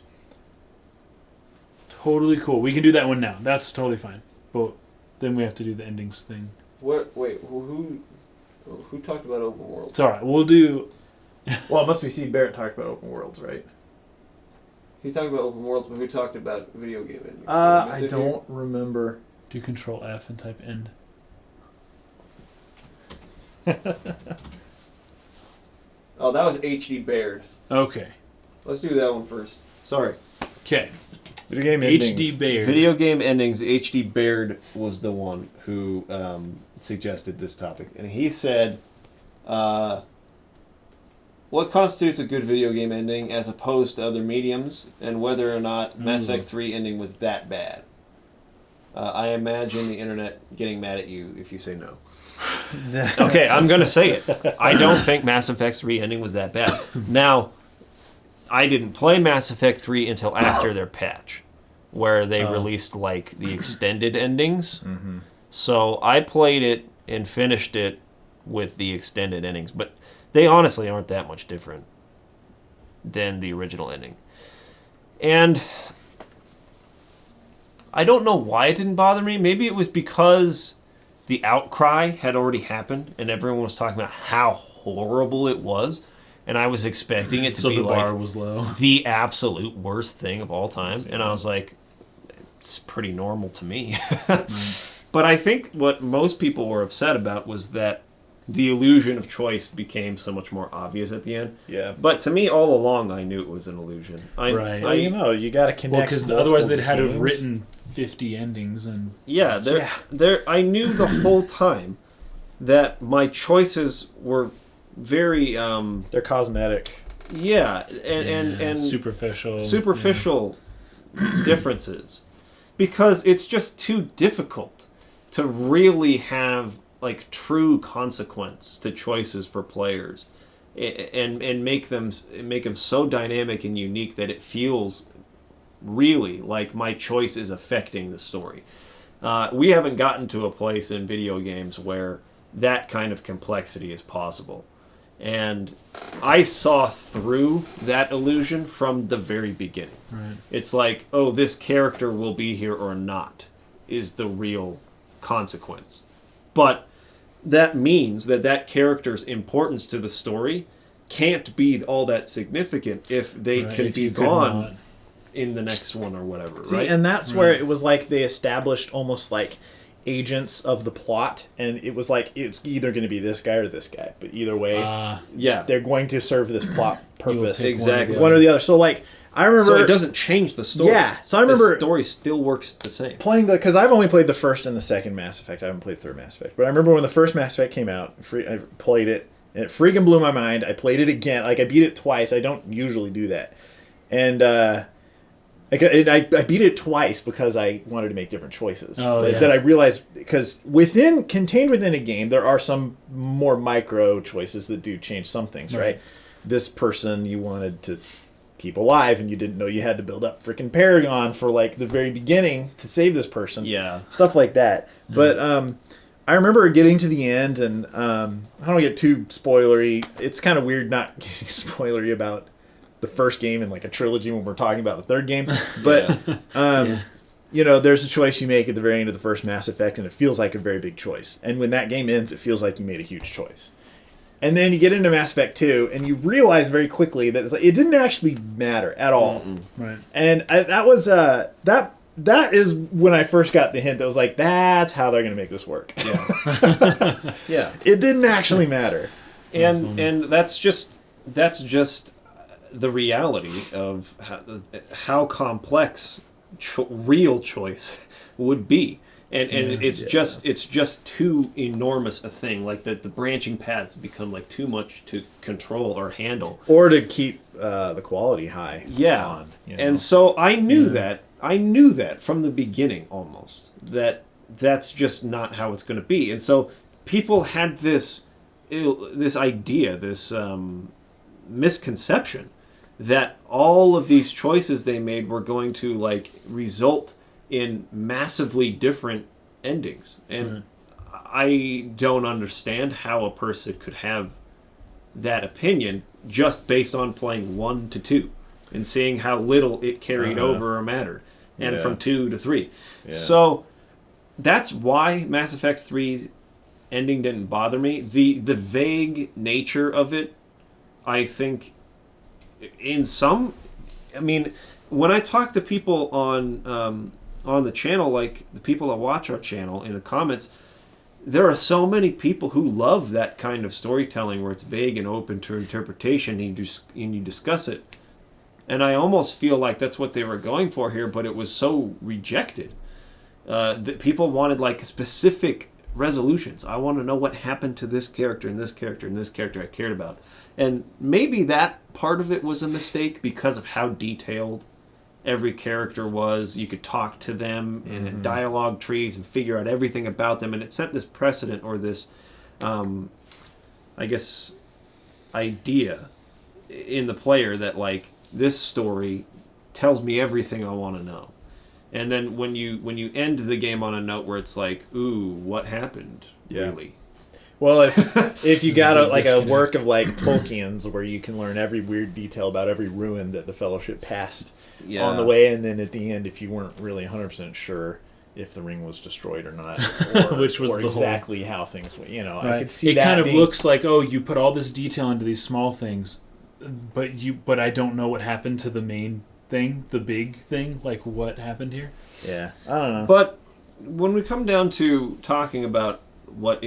Totally cool. We can do that one now. That's totally fine. But then we have to do the endings thing. What? Wait, who talked about open worlds? It's all right. We'll do. Well, it must be Seed Barrett talked about open worlds, right? He talked about open worlds, but who talked about video game endings? I don't remember. Do Control F and type end. Oh, that was HD Baird. Okay. Let's do that one first. Sorry. Okay. Video game endings. HD Baird. Video game endings. HD Baird was the one who suggested this topic, and he said, "What constitutes a good video game ending as opposed to other mediums, and whether or not Mass Effect 3 ending was that bad." I imagine the internet getting mad at you if you say no. Okay, I'm gonna say it. I don't think Mass Effect 3 ending was that bad. Now, I didn't play Mass Effect 3 until after their patch, where they released like the extended endings. Mm-hmm. So I played it and finished it with the extended endings, but they honestly aren't that much different than the original ending. And I don't know why it didn't bother me. Maybe it was because the outcry had already happened and everyone was talking about how horrible it was, and I was expecting it to So be the bar like was low. the absolute worst thing of all time, and I was like, it's pretty normal to me. But I think what most people were upset about was that the illusion of choice became so much more obvious at the end. Yeah. But to me, all along, I knew it was an illusion. Right. Well, you know, you got to connect. Well, because multiple otherwise they'd had to have games. written 50 endings and Yeah, I knew the whole time that my choices were very They're cosmetic. and superficial differences, because it's just too difficult to really have like true consequence to choices for players, and make them so dynamic and unique that it feels really like my choice is affecting the story. We haven't gotten to a place in video games where that kind of complexity is possible. And I saw through that illusion from the very beginning. Right. It's like, oh, this character will be here or not is the real consequence. But that means that character's importance to the story can't be all that significant if they can be gone in the next one or whatever. See, right? and that's where it was like they established almost like agents of the plot, and it was like it's either going to be this guy or this guy, but either way, they're going to serve this plot purpose. Exactly. One or the other. So like I remember, so it doesn't change the story. Yeah. So I remember the story still works the same. Playing because I've only played the first and the second Mass Effect. I haven't played the third Mass Effect, but I remember when the first Mass Effect came out. I played it, and it freaking blew my mind. I played it again. Like I beat it twice. I don't usually do that, and I beat it twice because I wanted to make different choices. That I realized because contained within a game, there are some more micro choices that do change some things. Right. This person you wanted to keep alive, and you didn't know you had to build up freaking Paragon for like the very beginning to save this person. Yeah, stuff like that. But I remember getting to the end, and I don't want to get too spoilery. It's kind of weird not getting spoilery about the first game in like a trilogy when we're talking about the third game. But you know, there's a choice you make at the very end of the first Mass Effect, and it feels like a very big choice. And when that game ends, it feels like you made a huge choice. And then you get into Mass Effect 2, and you realize very quickly that it's like, it didn't actually matter at all. Right. And that was that is when I first got the hint that was like, that's how they're going to make this work. Yeah. Yeah. It didn't actually matter. And that's just the reality of how complex real choice would be. And it's just too enormous a thing. Like the branching paths become like too much to control or handle, or to keep the quality high. Yeah, on, you know? And so I knew that. I knew that from the beginning, almost that's just not how it's going to be. And so people had this idea, this misconception that all of these choices they made were going to like result in massively different endings. And I don't understand how a person could have that opinion just based on playing 1 to 2 and seeing how little it carried over or mattered, and from 2 to 3. So that's why Mass Effect 3's ending didn't bother me. The vague nature of it, I think, when I talk to people on the channel, like the people that watch our channel in the comments, there are so many people who love that kind of storytelling where it's vague and open to interpretation, and you discuss it. And I almost feel like that's what they were going for here, but it was so rejected. That people wanted like specific resolutions. I want to know what happened to this character and this character and this character I cared about. And maybe that part of it was a mistake because of how detailed every character was. You could talk to them in dialogue trees and figure out everything about them, and it set this precedent or this I guess idea in the player that like this story tells me everything I want to know. And then when you end the game on a note where it's like, ooh, what happened really? Well, if you got a work of like Tolkien's where you can learn every weird detail about every ruin that the Fellowship passed on the way, and then at the end, if you weren't really 100% sure if the ring was destroyed or not, or, which was exactly how things went, you know, right. I could see it that kind of looks like, oh, you put all this detail into these small things, but I don't know what happened to the main thing, the big thing, like what happened here. Yeah, I don't know. But when we come down to talking about what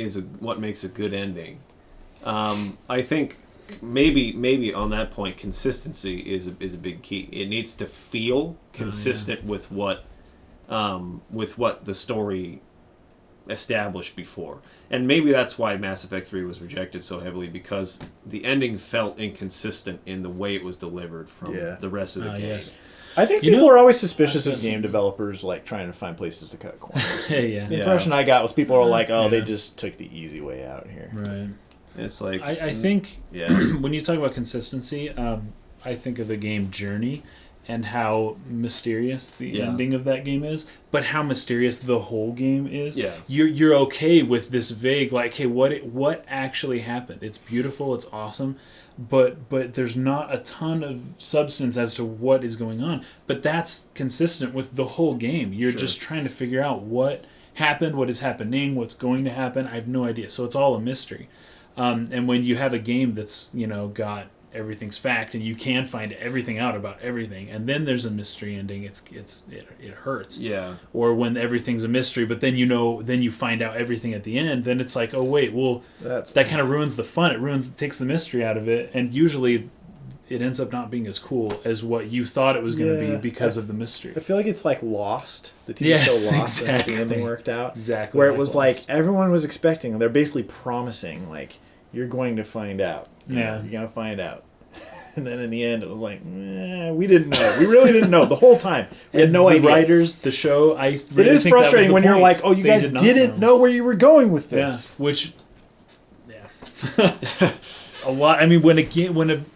makes a good ending, I think maybe on that point, consistency is a big key. It needs to feel consistent with what the story established before. And maybe that's why Mass Effect 3 was rejected so heavily, because the ending felt inconsistent in the way it was delivered from the rest of the game. Yes. I think people are always suspicious of game developers like trying to find places to cut corners. The impression I got was people are like, oh, they just took the easy way out here. Right. It's like I think when you talk about consistency, I think of the game Journey and how mysterious the ending of that game is, but how mysterious the whole game is. Yeah. You're okay with this vague, like, hey, what actually happened? It's beautiful, it's awesome, but there's not a ton of substance as to what is going on. But that's consistent with the whole game. You're just trying to figure out what happened, what is happening, what's going to happen. I have no idea. So it's all a mystery. And when you have a game that's, got everything's fact and you can find everything out about everything, and then there's a mystery ending, it hurts. Yeah. Or when everything's a mystery, but then you find out everything at the end, then it's like, oh wait, well, that kind of ruins the fun. It takes the mystery out of it, and usually it ends up not being as cool as what you thought it was going to be because of the mystery. I feel like it's like Lost, the TV show Lost, exactly. and how the ending worked out. Exactly. Where it was like everyone was expecting, they're basically promising, like, you're going to find out. You're going to find out. And then in the end, it was like, we didn't know. We really didn't know the whole time. We had no idea. The writers, the show, I really it is think frustrating that was the when point. you're like, oh, you guys didn't know where you were going with this. Yeah, which, a lot. I mean, when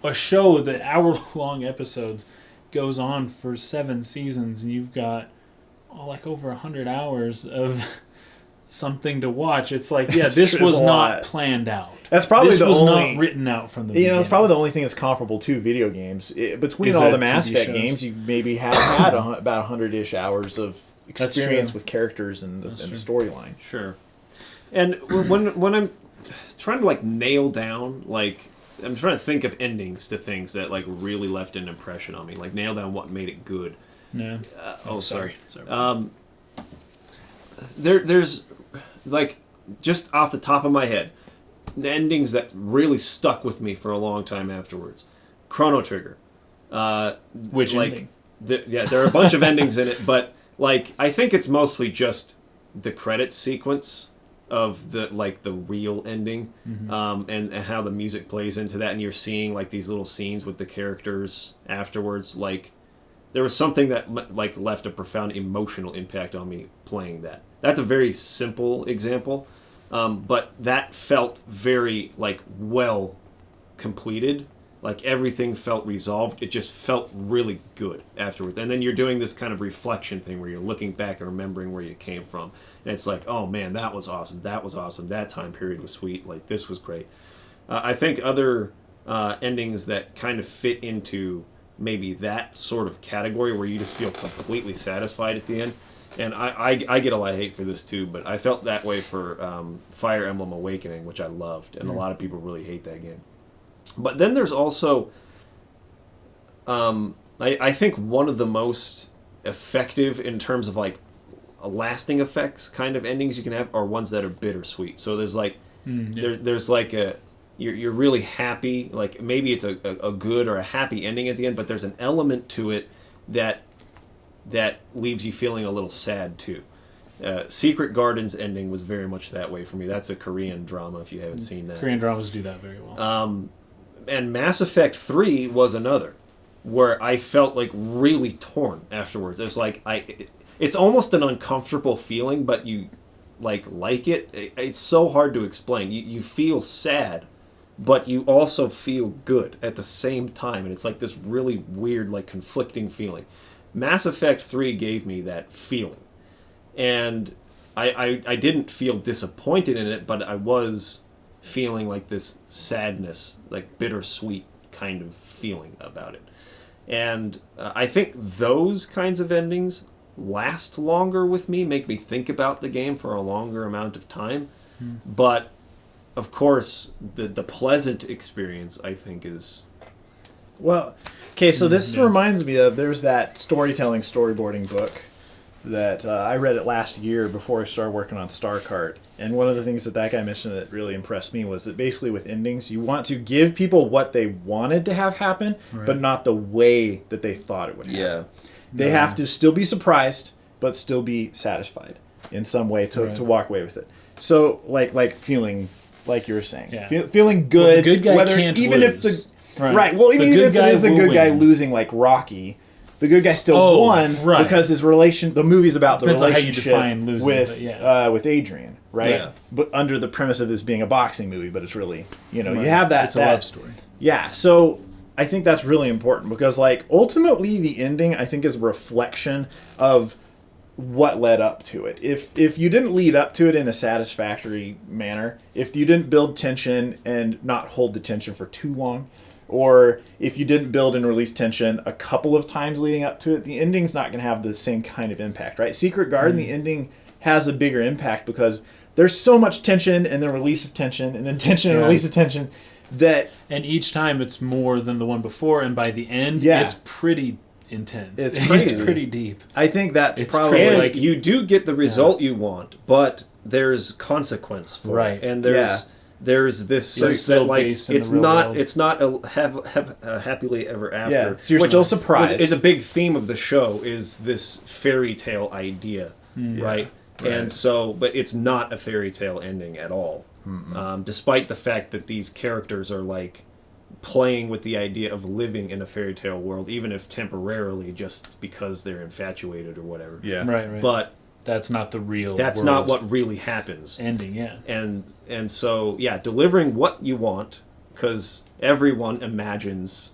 a show, the hour-long episodes, goes on for 7 seasons, and you've got like over 100 hours of something to watch, it's like, this was not planned out. That's probably this was not written out from the beginning. That's probably the only thing that's comparable to video games. Between all the Mass Effect games, you maybe have had about 100-ish hours of experience with characters and the storyline. Sure. And when I'm trying to like nail down, like, I'm trying to think of endings to things that like really left an impression on me, like nail down what made it good. Yeah. Sorry. There's like, just off the top of my head, the endings that really stuck with me for a long time afterwards. Chrono Trigger. Which like, ending? There are a bunch of endings in it, but like, I think it's mostly just the credits sequence of the real ending, and how the music plays into that, and you're seeing like these little scenes with the characters afterwards. Like, there was something that like left a profound emotional impact on me playing that. That's a very simple example, but that felt very like well completed. Like, everything felt resolved. It just felt really good afterwards. And then you're doing this kind of reflection thing where you're looking back and remembering where you came from. And it's like, oh man, that was awesome. That was awesome. That time period was sweet. Like, this was great. I think other endings that kind of fit into maybe that sort of category where you just feel completely satisfied at the end. And I get a lot of hate for this too, but I felt that way for Fire Emblem Awakening, which I loved. And a lot of people really hate that game. But then there's also, I think one of the most effective in terms of like lasting effects kind of endings you can have are ones that are bittersweet. So there's like, there's like you're really happy, like maybe it's a good or a happy ending at the end, but there's an element to it that leaves you feeling a little sad too. Secret Garden's ending was very much that way for me. That's a Korean drama if you haven't seen that. Korean dramas do that very well. And Mass Effect 3 was another, where I felt like really torn afterwards. It's like it's almost an uncomfortable feeling, but you like it. It's so hard to explain. You feel sad, but you also feel good at the same time, and it's like this really weird, like conflicting feeling. Mass Effect 3 gave me that feeling, and I didn't feel disappointed in it, but I was feeling like this sadness, like bittersweet kind of feeling about it. And I think those kinds of endings last longer with me, make me think about the game for a longer amount of time. But of course, the pleasant experience, I think, is... Well, okay, so this reminds me of, there's that storyboarding book that I read it last year before I started working on StarCart. And one of the things that guy mentioned that really impressed me was that basically with endings, you want to give people what they wanted to have happen, but not the way that they thought it would happen. Yeah. They have to still be surprised, but still be satisfied in some way to walk away with it. So, like feeling, like you were saying, feeling good. Well, the good guy can't even lose. if well, even if it is the good guy losing, like Rocky, the good guy still won because his the movie's about the relationship with Adrian, right? Yeah. But under the premise of this being a boxing movie, but it's really, you have that. It's a love story. Yeah, so I think that's really important because, like, ultimately the ending, I think, is a reflection of what led up to it. If you didn't lead up to it in a satisfactory manner, if you didn't build tension and not hold the tension for too long, or if you didn't build and release tension a couple of times leading up to it, the ending's not going to have the same kind of impact, right? Secret Garden, the ending has a bigger impact because there's so much tension and then release of tension and then tension and release of tension that... And each time it's more than the one before, and by the end, it's pretty intense. It's crazy. It's pretty deep. I think that's It's probably... crazy. And like you do get the result you want, but there's consequence for it. And there's this sense that like it's not a happily ever after. Yeah, so you're still surprised. Is a big theme of the show is this fairy tale idea, right? And so, but it's not a fairy tale ending at all. Despite the fact that these characters are like playing with the idea of living in a fairy tale world, even if temporarily, just because they're infatuated or whatever. Yeah, right. But that's not the real. That's not what really happens. Ending, And so delivering what you want, because everyone imagines.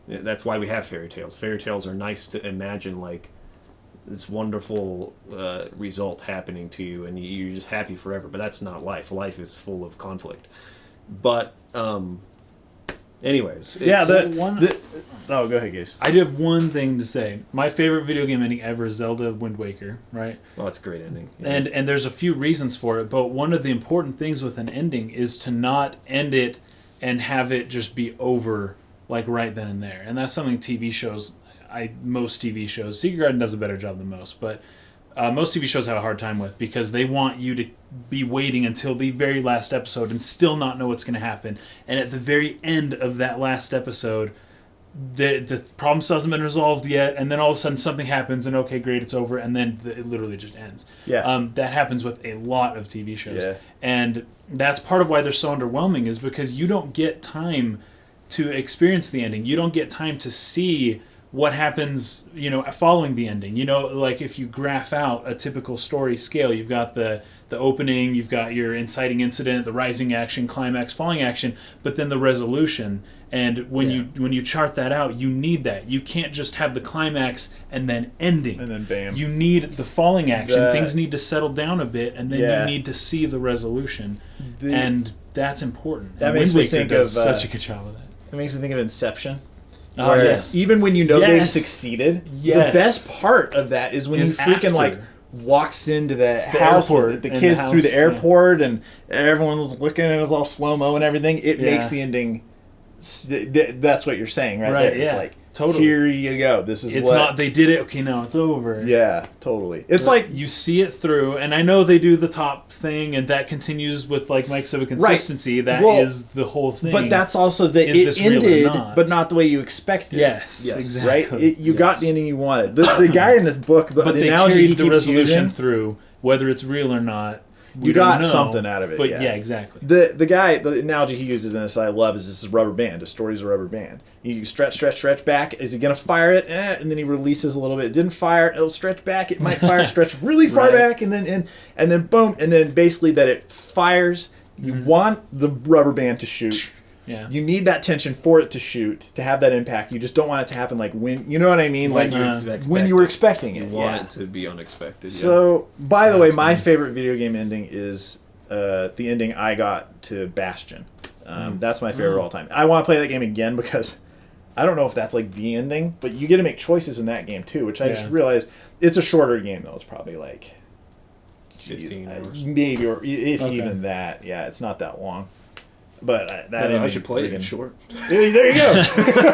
That's why we have fairy tales. Fairy tales are nice to imagine, like this wonderful result happening to you, and you're just happy forever. But that's not life. Life is full of conflict. But anyways, oh, go ahead, guys. I do have one thing to say. My favorite video game ending ever is Zelda Wind Waker, right? Well, it's a great ending. Yeah. And there's a few reasons for it, but one of the important things with an ending is to not end it and have it just be over like right then and there. And that's something TV shows, most TV shows, Secret Garden does a better job than most, but most TV shows have a hard time with, because they want you to be waiting until the very last episode and still not know what's going to happen. And at the very end of that last episode, the problem still hasn't been resolved yet, and then all of a sudden something happens, and okay, great, it's over, and then it literally just ends. That happens with a lot of TV shows, and that's part of why they're so underwhelming, is because you don't get time to experience the ending. You don't get time to see what happens, following the ending. Like if you graph out a typical story scale, you've got the opening, you've got your inciting incident, the rising action, climax, falling action, but then the resolution. And when you chart that out, you need that. You can't just have the climax and then ending. And then bam. You need the falling action. Things need to settle down a bit, and then you need to see the resolution. And that's important. That and makes Wind me think Waker of does such a good job of that. It makes me think of Inception. Oh, yes. Even when you know they've succeeded, the best part of that is when you freaking like walks into the house with the kids through the airport and everyone's looking and it's all slow-mo and everything. It makes the ending. That's what you're saying, right? There. It's like, totally. Here you go. This is it's not, they did it, okay, now it's over. Yeah, totally. It's like... You see it through, and I know they do the top thing, and that continues with, like Mike said, with consistency. That is the whole thing. But that's also that it ended, but not the way you expected. Yes, exactly. Right? You got the ending you wanted. The guy in this book, the analogy he the resolution using, through, whether it's real or not. You got something out of it. But yeah, exactly. The analogy he uses in this I love is this is rubber band. A story's a rubber band. You stretch back. Is he going to fire it? And then he releases a little bit. It didn't fire. It'll stretch back. It might fire, stretch really far back, and then boom. And then basically that it fires. You want the rubber band to shoot. Yeah. You need that tension for it to shoot, to have that impact. You just don't want it to happen like when, you know what I mean? Like when you were expecting it. You want it to be unexpected. So, by the way, my favorite video game ending is the ending I got to Bastion. That's my favorite of all time. I want to play that game again because I don't know if that's like the ending, but you get to make choices in that game too, which I just realized it's a shorter game though. It's probably like 15 hours. Maybe, or if even that. Yeah, it's not that long. But I should play it in short. There you go.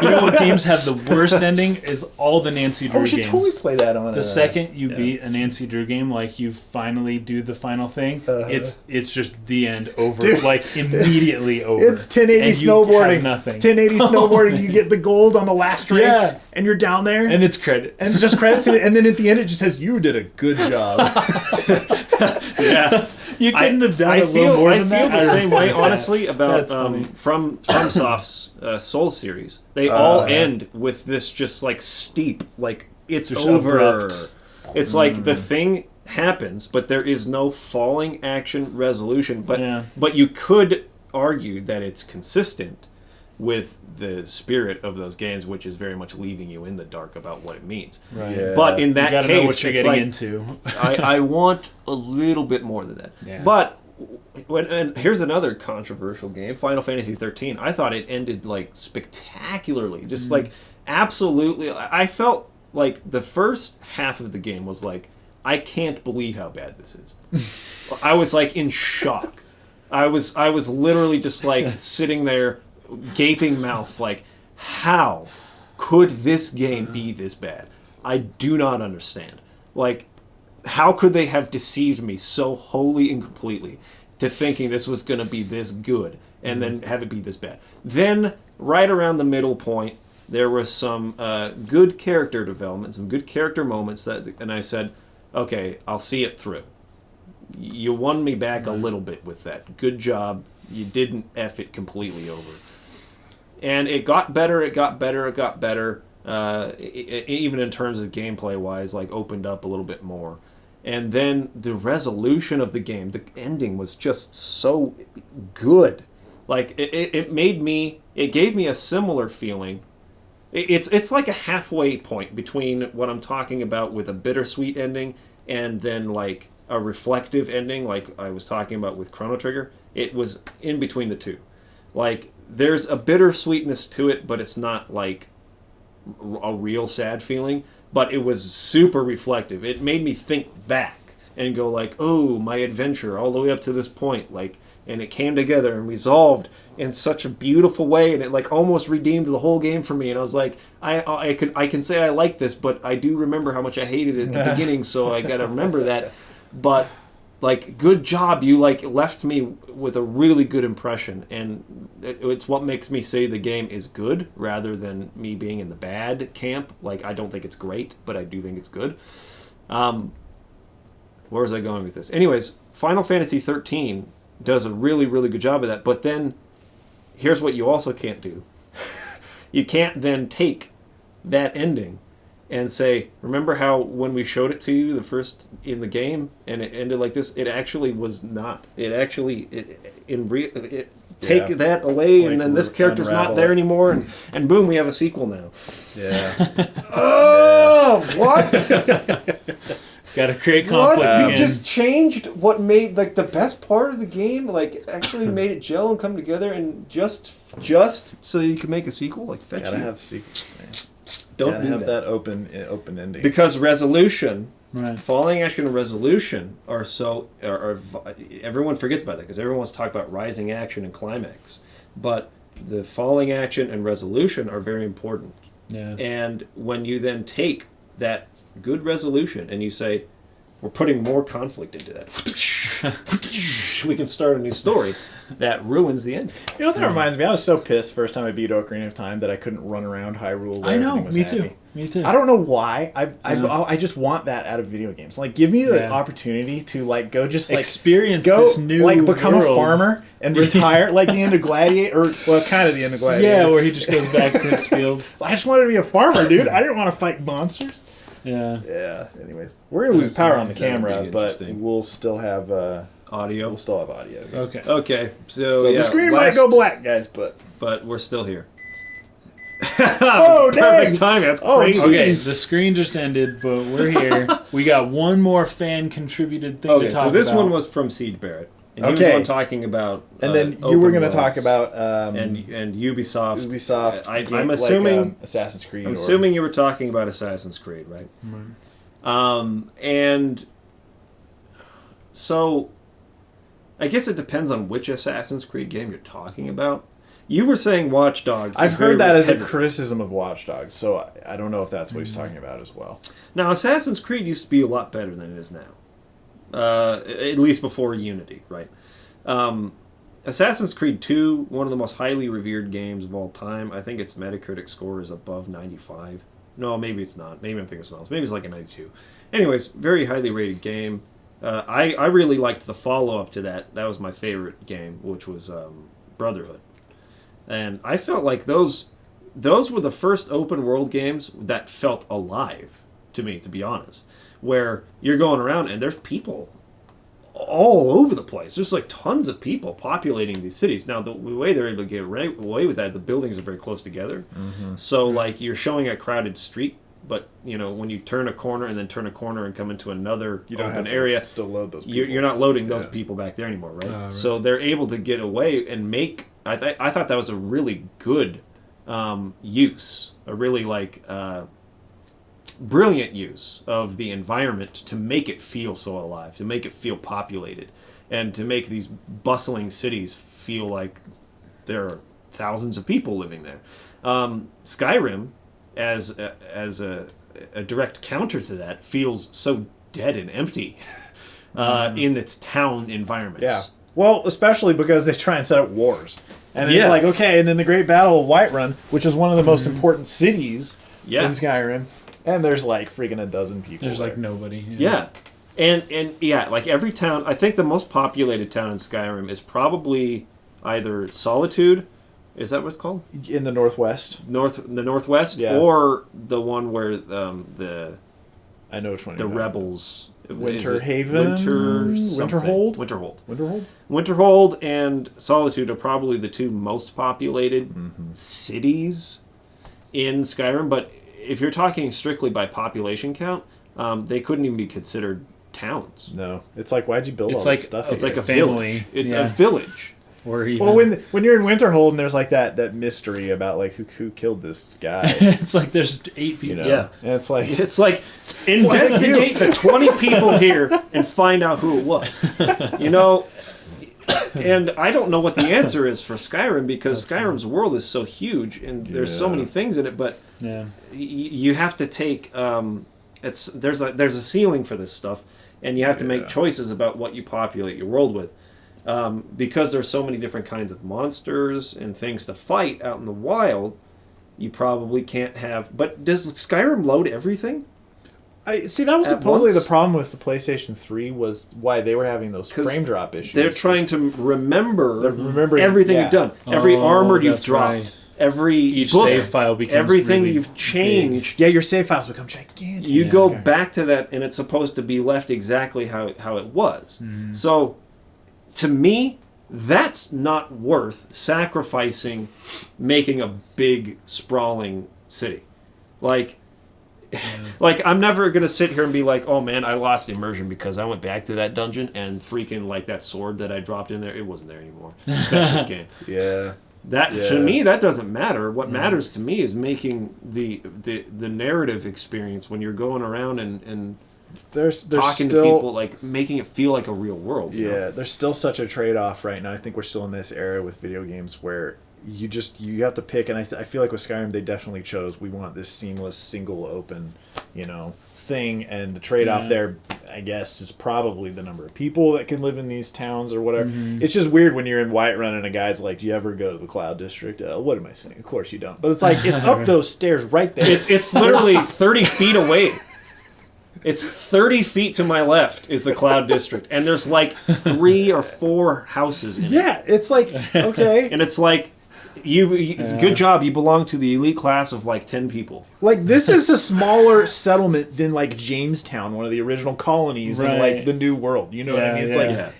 You know what games have the worst ending is all the Nancy Drew we should games. Totally play that on. The second you beat a Nancy Drew game, like you finally do the final thing, it's just the end, over, dude. Like immediately over. It's 1080 snowboarding. Nothing. 1080 snowboarding. You get the gold on the last race, and you're down there, and it's credits, and it's just credits, and then at the end it just says you did a good job. Yeah. You couldn't have done a little more than that. I feel the same way, honestly, about from FromSoft's Soul series. They all end with this just like steep, like it's just over. Abrupt. It's like the thing happens, but there is no falling action resolution. But you could argue that it's consistent with the spirit of those games, which is very much leaving you in the dark about what it means. Right. Yeah. But in that case, know what you're getting like, into. I want a little bit more than that. Yeah. But and here's another controversial game, Final Fantasy 13. I thought it ended like spectacularly, just like absolutely. I felt like the first half of the game was like, I can't believe how bad this is. I was like in shock. I was literally just like sitting there, gaping mouth, like, how could this game be this bad? I do not understand. Like, how could they have deceived me so wholly and completely to thinking this was going to be this good and then have it be this bad? Then, right around the middle point, there was some good character development, some good character moments, and I said, okay, I'll see it through. You won me back a little bit with that. Good job. You didn't F it completely over. And it got better, even in terms of gameplay-wise, like, opened up a little bit more. And then the resolution of the game, the ending was just so good. Like, it gave me a similar feeling. It's like a halfway point between what I'm talking about with a bittersweet ending and then, like, a reflective ending, like I was talking about with Chrono Trigger. It was in between the two. Like, there's a bittersweetness to it, but it's not, like, a real sad feeling. But it was super reflective. It made me think back and go, like, oh, my adventure all the way up to this point. Like, and it came together and resolved in such a beautiful way, and it, like, almost redeemed the whole game for me. And I was like, I can say I like this, but I do remember how much I hated it at the beginning, so I gotta remember that. But, like, good job. You, like, left me with a really good impression, and it's what makes me say the game is good rather than me being in the bad camp. Like, I don't think it's great, but I do think it's good. Where was I going with this? Anyways, Final Fantasy 13 does a really, really good job of that, but then here's what you also can't do. You can't then take that ending and say, remember how when we showed it to you the first in the game and it ended like this? It actually was not. Take that away, like, and then this character's not there anymore, and boom, we have a sequel now. Yeah. Oh, what? Got to create conflict again. You just changed what made, like, the best part of the game, like, actually made it gel and come together, and just so you can make a sequel? Like, fetch Gotta you. have sequels, man. Don't have that open ending. Because resolution, right. falling action and resolution are everyone forgets about that because everyone wants to talk about rising action and climax. But the falling action and resolution are very important. Yeah. And when you then take that good resolution and you say, we're putting more conflict into that, we can start a new story. That ruins the end. You know what that reminds me? I was so pissed first time I beat Ocarina of Time that I couldn't run around Hyrule. I know, was me happy. too. Me too. I don't know why. I just want that out of video games. Like, give me the opportunity to, like, go just, like, experience this new like, become world. A farmer and retire, like the end of Gladiator, or, well, kind of the end of Gladiator. Yeah, where he just goes back to his field. I just wanted to be a farmer, dude. I didn't want to fight monsters. Yeah. Yeah. Anyways, we're gonna lose power on the camera, but we'll still have audio. We'll still have audio. Okay. Okay. So the screen might go black, guys, but we're still here. Oh, perfect time. That's crazy. Okay, the screen just ended, but we're here. We got one more fan contributed thing to talk about. So this one was from Seed Barrett. And he was the one talking about and then you were going to talk about and Ubisoft. Ubisoft. I'm assuming like, Assassin's Creed. I'm assuming you were talking about Assassin's Creed, right? Mm-hmm. And so I guess it depends on which Assassin's Creed game you're talking about. You were saying Watch Dogs. I've heard that as a criticism of Watch Dogs, so I don't know if that's what he's talking about as well. Now, Assassin's Creed used to be a lot better than it is now. At least before Unity, right? Assassin's Creed 2, one of the most highly revered games of all time. I think its Metacritic score is above 95. No, maybe it's not. Maybe I'm thinking of something else. Maybe it's like a 92. Anyways, very highly rated game. I really liked the follow-up to that. That was my favorite game, which was Brotherhood. And I felt like those were the first open-world games that felt alive to me, to be honest. Where you're going around and there's people all over the place. There's like tons of people populating these cities. Now, the way they're able to get away with that, the buildings are very close together. Mm-hmm. So, like, you're showing a crowded street, but, you know, when you turn a corner and then turn a corner and come into another open area, still load those people. You're not loading those people back there anymore, right? Right? So they're able to get away and make... I thought that was a really good use. A really, like... brilliant use of the environment to make it feel so alive, to make it feel populated, and to make these bustling cities feel like there are thousands of people living there. Skyrim, as a direct counter to that, feels so dead and empty in its town environments. Yeah. Well, especially because they try and set up wars. And it's Yeah. like, okay, and then the Great Battle of Whiterun, which is one of the most important cities in Skyrim, and there's like freaking a dozen people. There's there. like nobody. Yeah. And yeah, like every town, I think the most populated town in Skyrim is probably either Solitude, is that what it's called? In the Northwest. The Northwest, Yeah. or the one where the I know which one. the rebels. Winterhaven? Winterhold? Winterhold. Winterhold and Solitude are probably the two most populated cities in Skyrim, but if you're talking strictly by population count, they couldn't even be considered towns. No. It's like, why'd you build all like, this stuff It's here? like a family. village. It's a village. Or even, Well, when you're in Winterhold and there's like that mystery about like who killed this guy, it's like there's 8 people. you know, Yeah. and it's like Investigate the 20 people here and find out who it was. You know, and I don't know what the answer is for Skyrim because Skyrim's world is so huge and there's so many things in it, but you have to take there's a ceiling for this stuff, and you have to make choices about what you populate your world with. Because there's so many different kinds of monsters and things to fight out in the wild, you probably can't have... But does Skyrim load everything? I see. That was At supposedly once? the problem with the PlayStation 3 was why they were having those frame drop issues. They're trying to remember remembering- everything yeah. you've done. Every armor you've that's dropped. right. Every Each book, save file becomes everything really you've changed. Yeah, your save files become gigantic. You in go Skyrim. back to that, and it's supposed to be left exactly how it was. So, to me, that's not worth sacrificing making a big, sprawling city. Like, I'm never going to sit here and be like, oh man, I lost immersion because I went back to that dungeon and freaking like that sword that I dropped in there, it wasn't there anymore. That's this game. Yeah. To me, that doesn't matter. What matters to me is making the narrative experience when you're going around and There's talking still, to people, like making it feel like a real world. You know? there's still such a trade-off right now. I think we're still in this era with video games where you have to pick, and I feel like with Skyrim they definitely chose, we want this seamless single open thing, and the trade-off there, I guess, is probably the number of people that can live in these towns or whatever. It's just weird when you're in Whiterun and a guy's like, do you ever go to the Cloud District? What am I saying? Of course you don't. But it's like, it's up those stairs right there. It's literally 30 feet away. It's 30 feet to my left is the Cloud District, and there's like 3 or 4 houses in it. Yeah, it's like, okay. And it's like, good job, you belong to the elite class of like 10 people. Like, this is a smaller settlement than, like, Jamestown, one of the original colonies in, like, the New World. You know what I mean? It's like,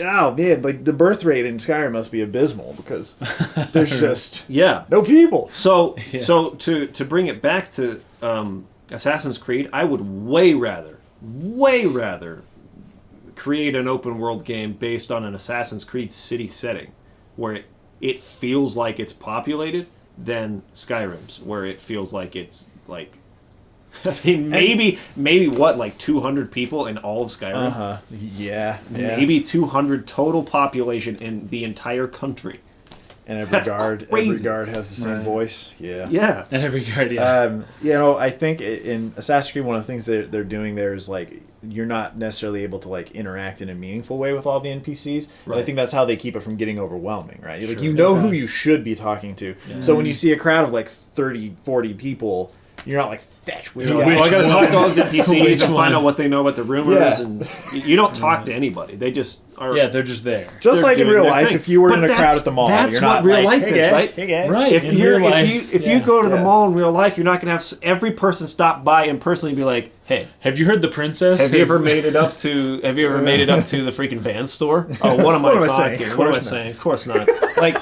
oh, man, like, the birth rate in Skyrim must be abysmal because there's just no people. So to bring it back to Assassin's Creed, I would way rather create an open world game based on an Assassin's Creed city setting where it feels like it's populated than Skyrim's, where it feels like it's like, I mean, maybe what, like 200 people in all of Skyrim? Yeah. Maybe 200 total population in the entire country. And every guard has the same voice. Yeah. And every guard, I think in Assassin's Creed, one of the things that they're doing there is like, you're not necessarily able to like interact in a meaningful way with all the NPCs. Right. I think that's how they keep it from getting overwhelming, right? Like, who you should be talking to. Yeah. So when you see a crowd of like 30, 40 people, you're not like, fetch. I got to talk to all these NPCs and find out what they know about the rumors. And you don't talk to anybody. They just are. Yeah, they're just there. Just like in real life, if you were in a crowd at the mall, that's you're what not real like, life hey is, guys, right? Hey guys. Right. If you go to the mall in real life, you're not going to have every person stop by and personally be like, "Hey, have you heard the princess? Have you ever made it up to the freaking Vans store? Oh, what am I talking? What am I saying? Of course not. Like,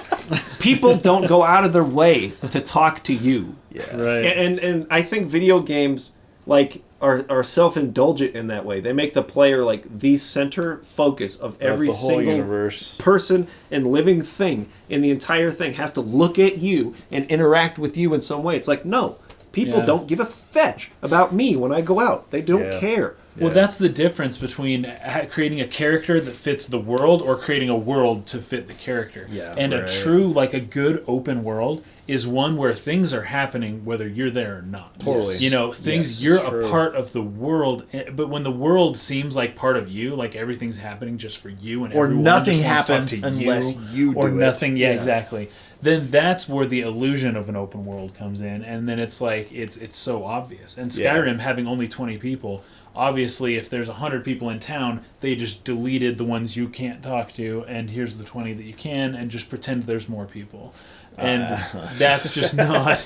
people don't go out of their way to talk to you. Yeah. Right. And I think video games like are self-indulgent in that way. They make the player like the center focus of every single universe. Person and living thing in the entire thing has to look at you and interact with you in some way. It's like, no, People don't give a fetch about me when I go out. They don't care. Well, that's the difference between creating a character that fits the world or creating a world to fit the character. Yeah, and a true, like a good open world is one where things are happening whether you're there or not. Totally. You know, things, you're a part of the world, but when the world seems like part of you, like everything's happening just for you and or everyone nothing just wants happens to talk to unless you do or it. nothing, exactly. Then that's where the illusion of an open world comes in, and then it's like it's so obvious. And Skyrim having only 20 people, obviously if there's 100 people in town, they just deleted the ones you can't talk to, and here's the 20 that you can, and just pretend there's more people. And that's just not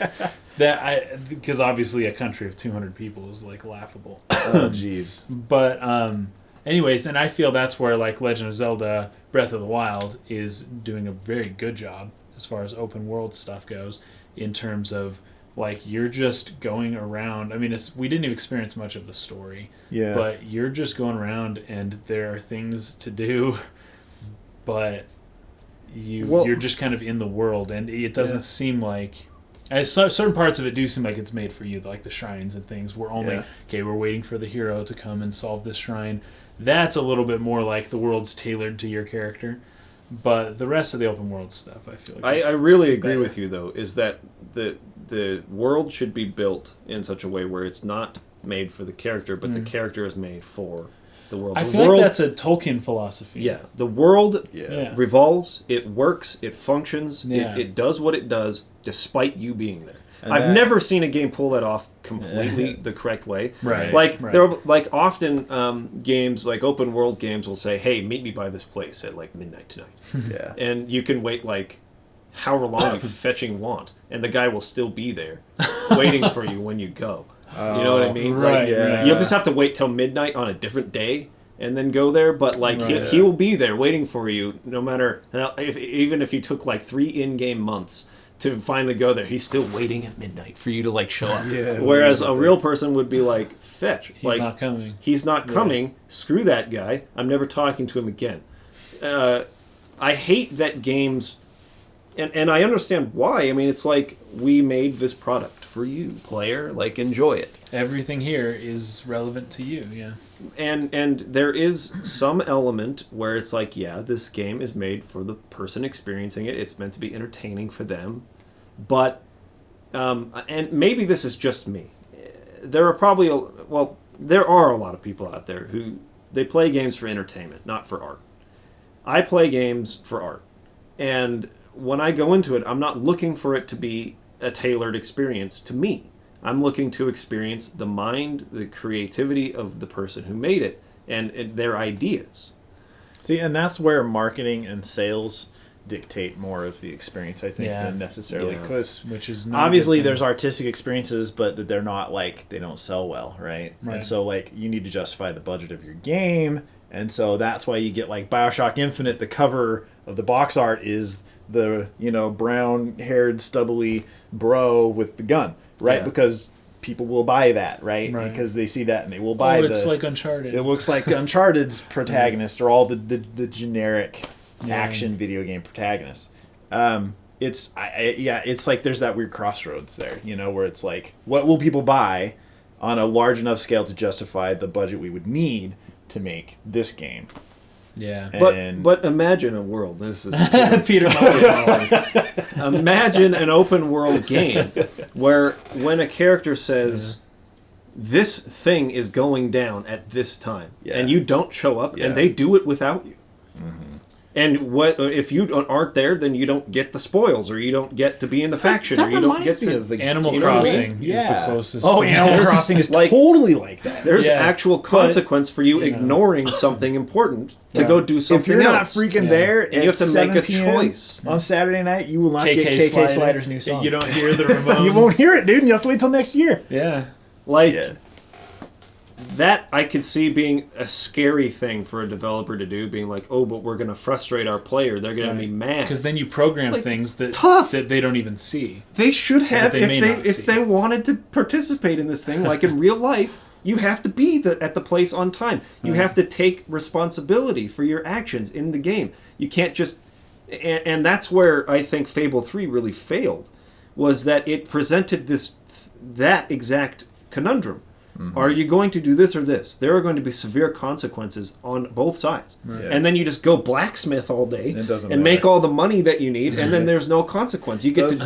because obviously a country of 200 people is like laughable. Oh jeez. But anyways, and I feel that's where like Legend of Zelda Breath of the Wild is doing a very good job as far as open world stuff goes, in terms of like you're just going around. I mean, we didn't even experience much of the story, but you're just going around and there are things to do, but you're just kind of in the world, and it doesn't seem like. Certain parts of it do seem like it's made for you, like the shrines and things. We're only we're waiting for the hero to come and solve this shrine. That's a little bit more like the world's tailored to your character. But the rest of the open world stuff, I feel like I really agree with you, though, is that the world should be built in such a way where it's not made for the character, but the character is made for the world. I feel like that's a Tolkien philosophy. Yeah, the world revolves, it works, it functions, it does what it does, despite you being there. And I've never seen a game pull that off completely the correct way. Right. There are, like often games, like open world games, will say, "Hey, meet me by this place at like midnight tonight." And you can wait like however long you fetching want, and the guy will still be there, waiting for you when you go. You know what I mean? Right. You'll just have to wait till midnight on a different day and then go there, but like he will be there waiting for you, no matter even if you took like 3 in-game months to finally go there, he's still waiting at midnight for you to like show up. Whereas a real person would be like, fetch. He's not coming. He's not coming. Screw that guy. I'm never talking to him again. I hate that games, and I understand why. I mean, it's like, we made this product for you, player. Like, enjoy it. Everything here is relevant to you, And there is some element where it's like, this game is made for the person experiencing it. It's meant to be entertaining for them. But, and maybe this is just me. There are probably, there are a lot of people out there who, they play games for entertainment, not for art. I play games for art. And when I go into it, I'm not looking for it to be a tailored experience to me. I'm looking to experience the mind, the creativity of the person who made it, and their ideas. See, and that's where marketing and sales dictate more of the experience, I think, than necessarily. Because which is obviously there's artistic experiences, but they're not like, they don't sell well, right? And so like you need to justify the budget of your game, and so that's why you get like BioShock Infinite. The cover of the box art is the brown-haired, stubbly bro with the gun. Right, because people will buy that, right? Because they see that and they will buy it looks like Uncharted. It looks like Uncharted's protagonist or all the generic action video game protagonists. It's like there's that weird crossroads there, where it's like, what will people buy on a large enough scale to justify the budget we would need to make this game? Yeah, but imagine a world. This is Peter. Imagine an open world game where when a character says, "This thing is going down at this time," and you don't show up, and they do it without you. And what if you aren't there? Then you don't get the spoils, or you don't get to be in the faction, or you don't get to the Animal Crossing. Is the closest. Oh, Animal Crossing is like, totally like that. There's actual consequence for you ignoring something important to go do something else. If you're not freaking there, and you have to make a choice on Saturday night, you will not get KK Slider's new song. You don't hear the Ramones. You won't hear it, dude. And you have to wait till next year. That I could see being a scary thing for a developer to do, being like, oh, but we're going to frustrate our player. They're going to be mad. Because then you program things that they don't even see. They should have, if they wanted to participate in this thing, like in real life, you have to be at the place on time. You have to take responsibility for your actions in the game. You can't just... And that's where I think Fable 3 really failed, was that it presented this that exact conundrum. Are you going to do this or this? There are going to be severe consequences on both sides. Right. And then you just go blacksmith all day and make all the money that you need, and then there's no consequence. You get to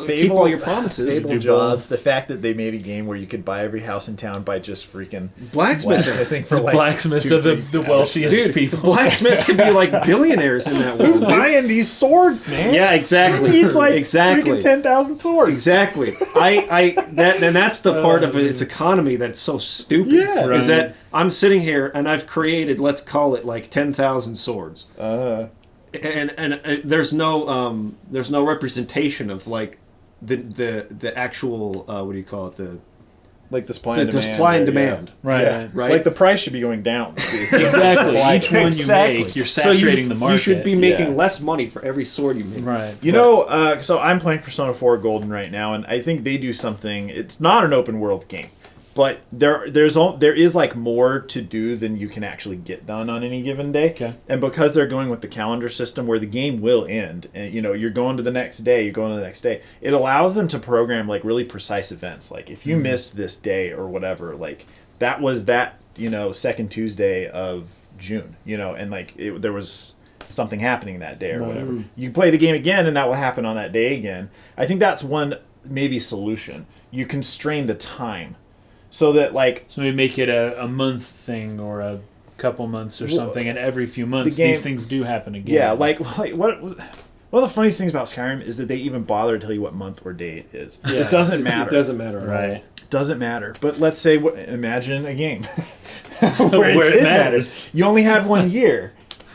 keep all your promises. Fable jobs. The fact that they made a game where you could buy every house in town by just freaking blacksmithing for like blacksmiths are the wealthiest people. Blacksmiths could be like billionaires in that world. Who's buying these swords, man? Yeah, exactly. Who needs like exactly. freaking 10,000 swords? Exactly. That's the part of its economy that's so stupid. Yeah. Is that I'm sitting here and I've created, let's call it like 10,000 swords. And there's no representation of like the actual what do you call it, the supply and demand. Supply and demand. Right. Like the price should be going down. Exactly. Each one you make, you're saturating the market. You should be making less money for every sword you make. Right. You know, so I'm playing Persona 4 Golden right now, and I think they do something. It's not an open world game, but there is like more to do than you can actually get done on any given day. Okay. And because they're going with the calendar system where the game will end, and you're going to the next day, it allows them to program like really precise events. Like if you missed this day or whatever, like that was that second Tuesday of June, and like there was something happening that day or whatever. You play the game again, and that will happen on that day again. I think that's one maybe solution. You constrain the time. So that so maybe make it a month thing or a couple months or something, and every few months these things do happen again. Yeah, like what one of the funniest things about Skyrim is that they even bother to tell you what month or day it is. Yeah. It doesn't matter. It doesn't matter at all. It doesn't matter. But let's say imagine a game where it matters. You only had 1 year.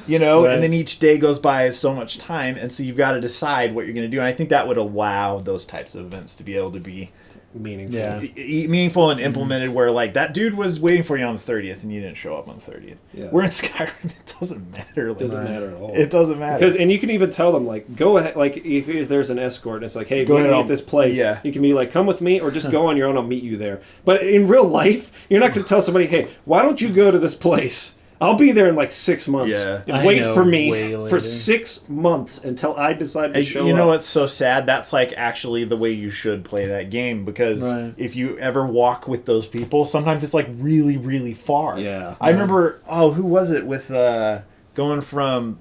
And then each day goes by so much time, and so you've got to decide what you're going to do. And I think that would allow those types of events to be able to be meaningful and implemented where like that dude was waiting for you on the 30th and you didn't show up on the 30th. Yeah. We're in Skyrim, it doesn't matter. It doesn't matter at all. It doesn't matter. And you can even tell them like, go ahead, like if there's an escort and it's like, hey, meet me at this place. Yeah. You can be like, come with me or just go on your own, I'll meet you there. But in real life, you're not going to tell somebody, hey, why don't you go to this place? I'll be there in like 6 months. Yeah. Wait for me for 6 months until I decide to show up. You know what's so sad? That's like actually the way you should play that game, because if you ever walk with those people, sometimes it's like really, really far. Yeah. I remember, who was it with going from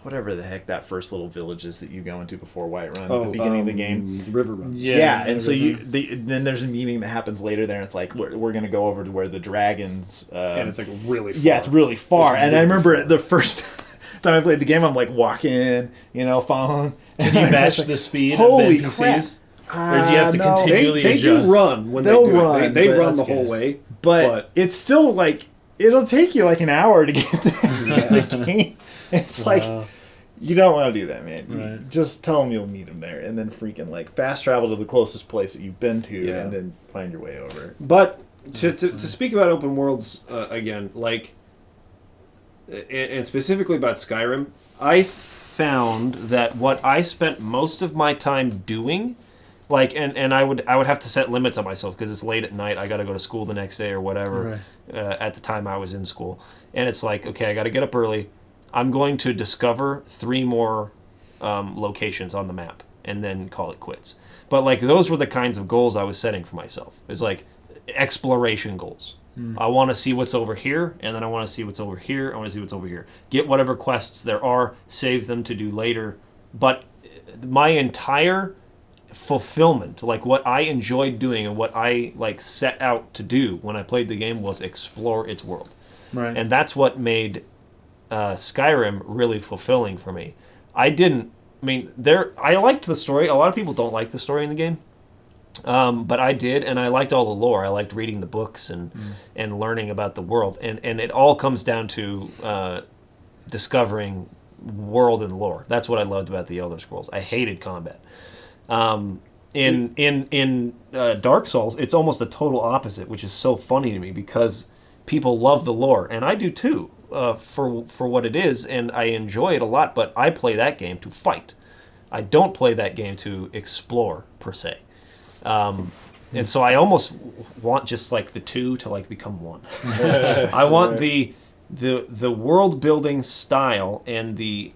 whatever the heck that first little village is that you go into before Whiterun at the beginning of the game. River Run. Yeah, and so then there's a meeting that happens later there, and it's like, we're going to go over to where the dragons... and it's like really far. Yeah, it's really far. And I remember the first time I played the game, I'm like walking, following. Can you match the speed of the NPCs? Or do you have to continually adjust? They do run when they do it. They run the whole way. But it's still like, it'll take you like an hour to get there in the game. It's like, you don't want to do that, man. Right. Just tell them you'll meet them there, and then freaking like fast travel to the closest place that you've been to, and then find your way over. But to speak about open worlds again, like, and specifically about Skyrim, I found that what I spent most of my time doing, like, and I would have to set limits on myself because it's late at night. I got to go to school the next day or whatever. Right. At the time I was in school, and it's like, okay, I got to get up early. I'm going to discover 3 more locations on the map and then call it quits. But like those were the kinds of goals I was setting for myself. It's like exploration goals. I want to see what's over here, and then I want to see what's over here. I want to see what's over here. Get whatever quests there are, save them to do later. But my entire fulfillment, like what I enjoyed doing and what I like set out to do when I played the game, was explore its world. Right. And that's what made Skyrim really fulfilling for me. I liked the story. A lot of people don't like the story in the game, but I did, and I liked all the lore. I liked reading the books and learning about the world, and it all comes down to discovering world and lore. That's what I loved about the Elder Scrolls. I hated combat. In Dark Souls, it's almost the total opposite, which is so funny to me because people love the lore, and I do too. For what it is, and I enjoy it a lot, but I play that game to fight. I don't play that game to explore, per se. And so I almost want just like the two to like become one. I want the the world building style and the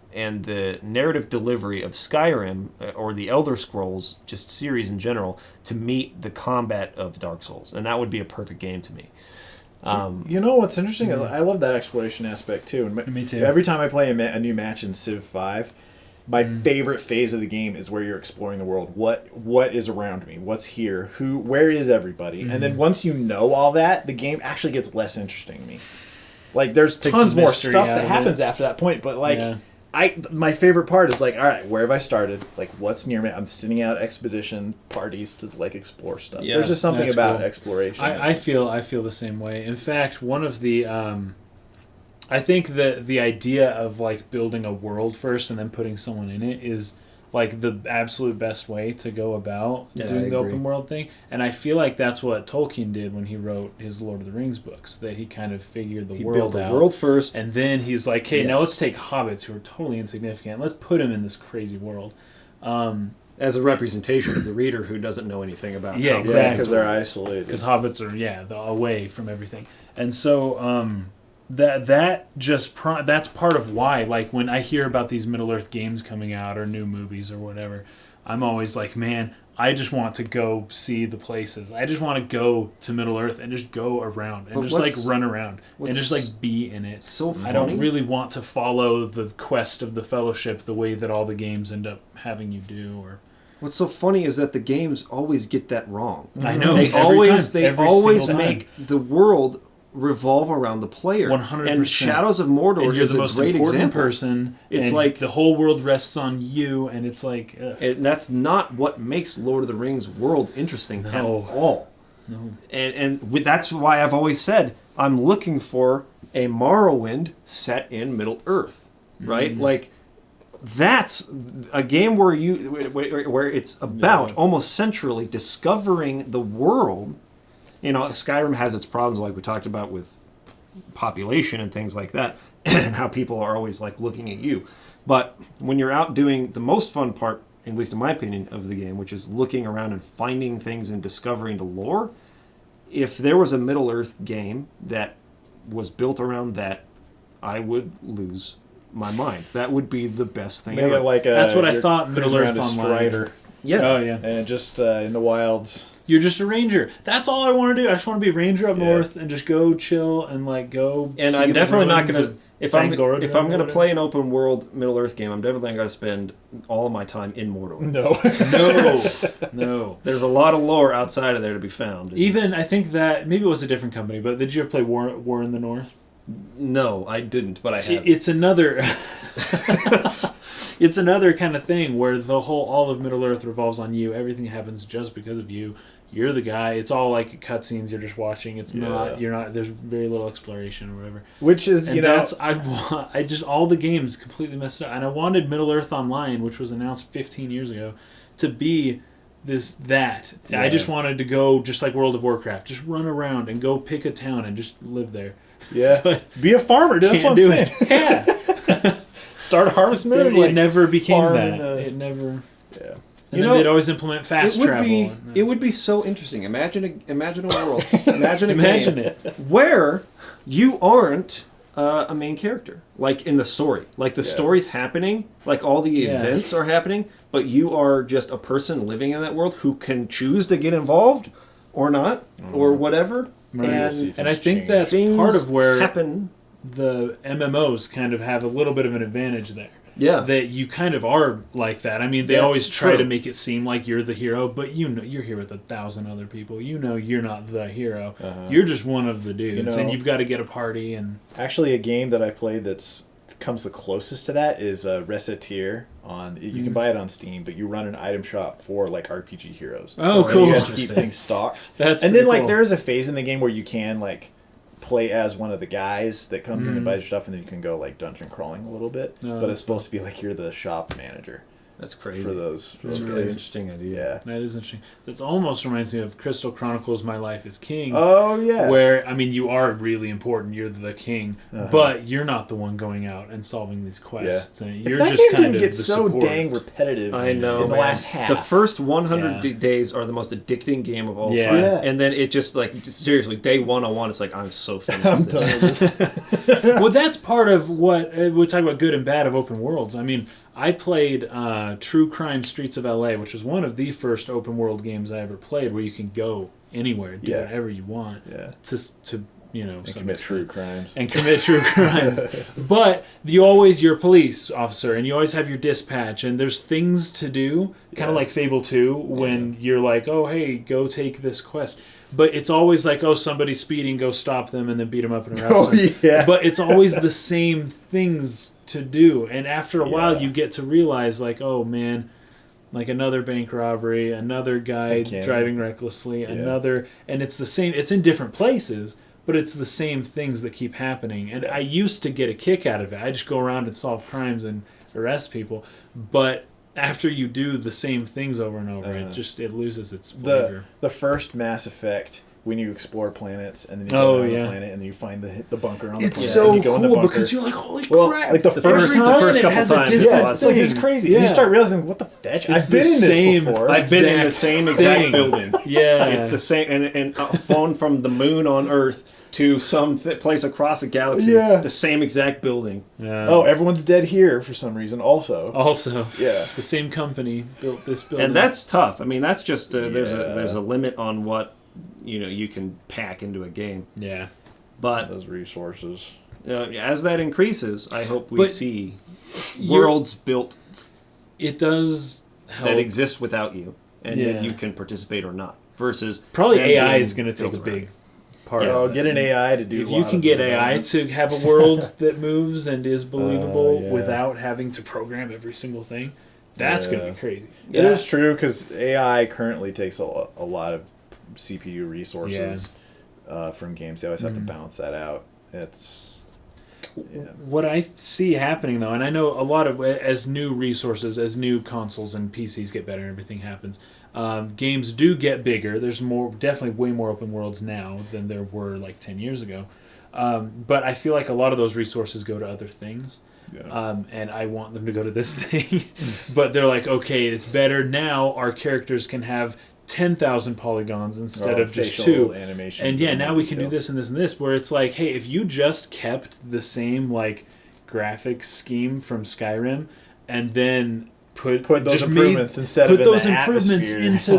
narrative delivery of Skyrim or the Elder Scrolls just series in general to meet the combat of Dark Souls, and that would be a perfect game to me. You know what's interesting? I love that exploration aspect too. And Me too. Every time I play a new match in Civ 5, my favorite phase of the game is where you're exploring the world. What is around me? What's here? Where is everybody? And then once you know all that, the game actually gets less interesting to me. Like there's tons more stuff that happens after that point, but like my favorite part is like, all right, where have I started? Like what's near me? I'm sending out expedition parties to like explore stuff. Yeah, there's just something about cool. exploration. I feel the same way. In fact, one of the I think that the idea of like building a world first and then putting someone in it is like the absolute best way to go about doing the open world thing. And I feel like that's what Tolkien did when he wrote his Lord of the Rings books, that he kind of figured the world built out. the world first. And then he's like, hey, now let's take hobbits who are totally insignificant. Let's put them in this crazy world. As a representation of the reader who doesn't know anything about Yeah, how exactly. because they're isolated. Because hobbits are, away from everything. And so that's part of why, like, when I hear about these Middle-earth games coming out or new movies or whatever, I'm always like, man, I just want to go see the places. I just want to go to Middle-earth and just go around and just, like, run around and just, like, be in it. So funny. I don't really want to follow the quest of the Fellowship the way that all the games end up having you do. Or What's so funny is that the games always get that wrong. I know. They always single time. make the world revolve around the player. 100%. And Shadows of Mordor and you're is the a most great important example. person. It's and like the whole world rests on you, and it's like and that's not what makes Lord of the Rings world interesting at all. No. And that's why I've always said I'm looking for a Morrowind set in Middle Earth, right? Like that's a game where it's about almost centrally discovering the world. You know, Skyrim has its problems, like we talked about with population and things like that, and how people are always like looking at you. But when you're out doing the most fun part, at least in my opinion, of the game, which is looking around and finding things and discovering the lore, if there was a Middle-earth game that was built around that, I would lose my mind. That would be the best thing Maybe ever. like That's what I thought Middle-earth Online. Strider. Yeah. Oh yeah. And just in the wilds. You're just a ranger. That's all I want to do. I just want to be a ranger up north and just go chill and like go. And see I'm the definitely not ruins going to. of If I'm Fangorod going to or play an open world Middle Earth game, I'm definitely going to spend all of my time in Mordor. No. No. There's a lot of lore outside of there to be found. Even I think that maybe it was a different company, but did you ever play War in the North? No, I didn't, but I have. It's another. It's another kind of thing where all of Middle Earth revolves on you. Everything happens just because of you. You're the guy. It's all like cutscenes. You're just watching. It's not. You're not. There's very little exploration or whatever. Which is, and that's I just all the games completely messed up. And I wanted Middle Earth Online, which was announced 15 years ago, to be that. Yeah. I just wanted to go just like World of Warcraft, just run around and go pick a town and just live there. Yeah, but be a farmer. That's what I'm saying. Yeah. Start Harvest Moon. It never became that. It never. Yeah. And then they'd always implement fast travel. It would be so interesting. Imagine a world. Imagine a Imagine game it. where you aren't a main character, like in the story. Like the story's happening, like all the events are happening, but you are just a person living in that world who can choose to get involved or not, or whatever. Right. And I think change. that's part of where happen. The MMOs kind of have a little bit of an advantage there. Yeah. That you kind of are like that. I mean, they always try to make it seem like you're the hero, but you know you're here with 1,000 other people. You know you're not the hero. You're just one of the dudes, and you've got to get a party. And actually, a game that I played that's comes the closest to that is Recettear. You can buy it on Steam, but you run an item shop for like RPG heroes. Oh, cool! You have to keep things stocked. That's and then cool. like there is a phase in the game where you can like play as one of the guys that comes in and buys your stuff, and then you can go like dungeon crawling a little bit. But it's supposed to be like you're the shop manager. That's crazy. For those That's a really interesting idea. Yeah. That is interesting. This almost reminds me of Crystal Chronicles: My Life as King. Oh yeah. Where, I mean, you are really important. You're the king, but you're not the one one going out and solving these quests. Yeah. And you're that just game kind didn't of get the so support. dang repetitive. I know, in the last half. The first 100 days are the most addicting game of all time, and then it just seriously, day 101, it's like I'm so finished. I'm with done this. with this. Well, that's part of what we talk about, good and bad of open worlds. I mean, I played True Crime Streets of LA, which was one of the first open world games I ever played, where you can go anywhere and do whatever you want. Yeah. To you know, and commit true crimes. And commit true crimes. But you're a police officer, and you always have your dispatch, and there's things to do, kind of like Fable 2, when you're like, oh, hey, go take this quest. But it's always like, oh, somebody's speeding, go stop them, and then beat them up and arrest them. Yeah. But it's always the same things to do. And after a while, you get to realize, like, oh, man, like another bank robbery, another guy driving recklessly, another... And it's the same... It's in different places, but it's the same things that keep happening. And I used to get a kick out of it. I just go around and solve crimes and arrest people. But after you do the same things over and over, it loses its flavor. The first Mass Effect, when you explore planets and then you go on the planet and then you find the bunker on the planet. It's so and you go in the cool bunker. because you're like, holy crap! Like the first couple times, it's like it's crazy. Yeah. You start realizing, what the fetch? I've been in this before. I've been in the same exact building. Yeah, it's the same, and flown from the moon on Earth to some place across the galaxy. Yeah. The same exact building. Yeah. Oh, everyone's dead here for some reason. Also, the same company built this building, and that's tough. I mean, that's just there's a limit on what you can pack into a game. Yeah, but those resources. As that increases, I hope we see worlds built. It does help. That exist without you, and that you can participate or not. Versus probably AI is going to take a big part. Oh, get an AI to do. If you can get AI to have a world that moves and is believable without having to program every single thing, that's going to be crazy. It is true because AI currently takes a lot of CPU resources from games. They always have to balance that out. It's what I see happening though, and I know a lot of as new resources, as new consoles and PCs get better, and everything happens. Games do get bigger. There's definitely way more open worlds now than there were like 10 years ago. But I feel like a lot of those resources go to other things. Yeah. And I want them to go to this thing. But they're like, okay, it's better now. Our characters can have 10,000 polygons instead of just 2. Animations and now we can do this and this and this. Where it's like, hey, if you just kept the same like graphics scheme from Skyrim and then put those improvements into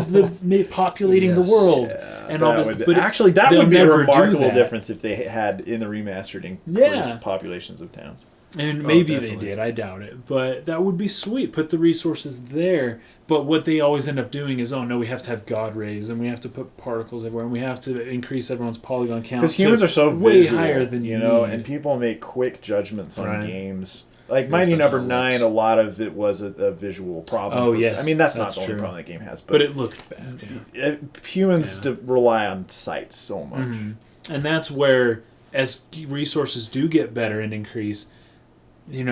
the populating the world and all this. But actually, that would be a remarkable difference if they had in the remastered increased populations of towns. And maybe they did. I doubt it, but that would be sweet. Put the resources there. But what they always end up doing is, oh no, we have to have God rays, and we have to put particles everywhere, and we have to increase everyone's polygon count. Because humans are so way visual, higher than you know, and people make quick judgments on games. Like Mighty Number 9, a lot of it was a visual problem. Oh, yes. I mean, that's not the only problem that game has. But it looked bad. Humans rely on sight so much. Mm-hmm. And that's where, as resources do get better and increase,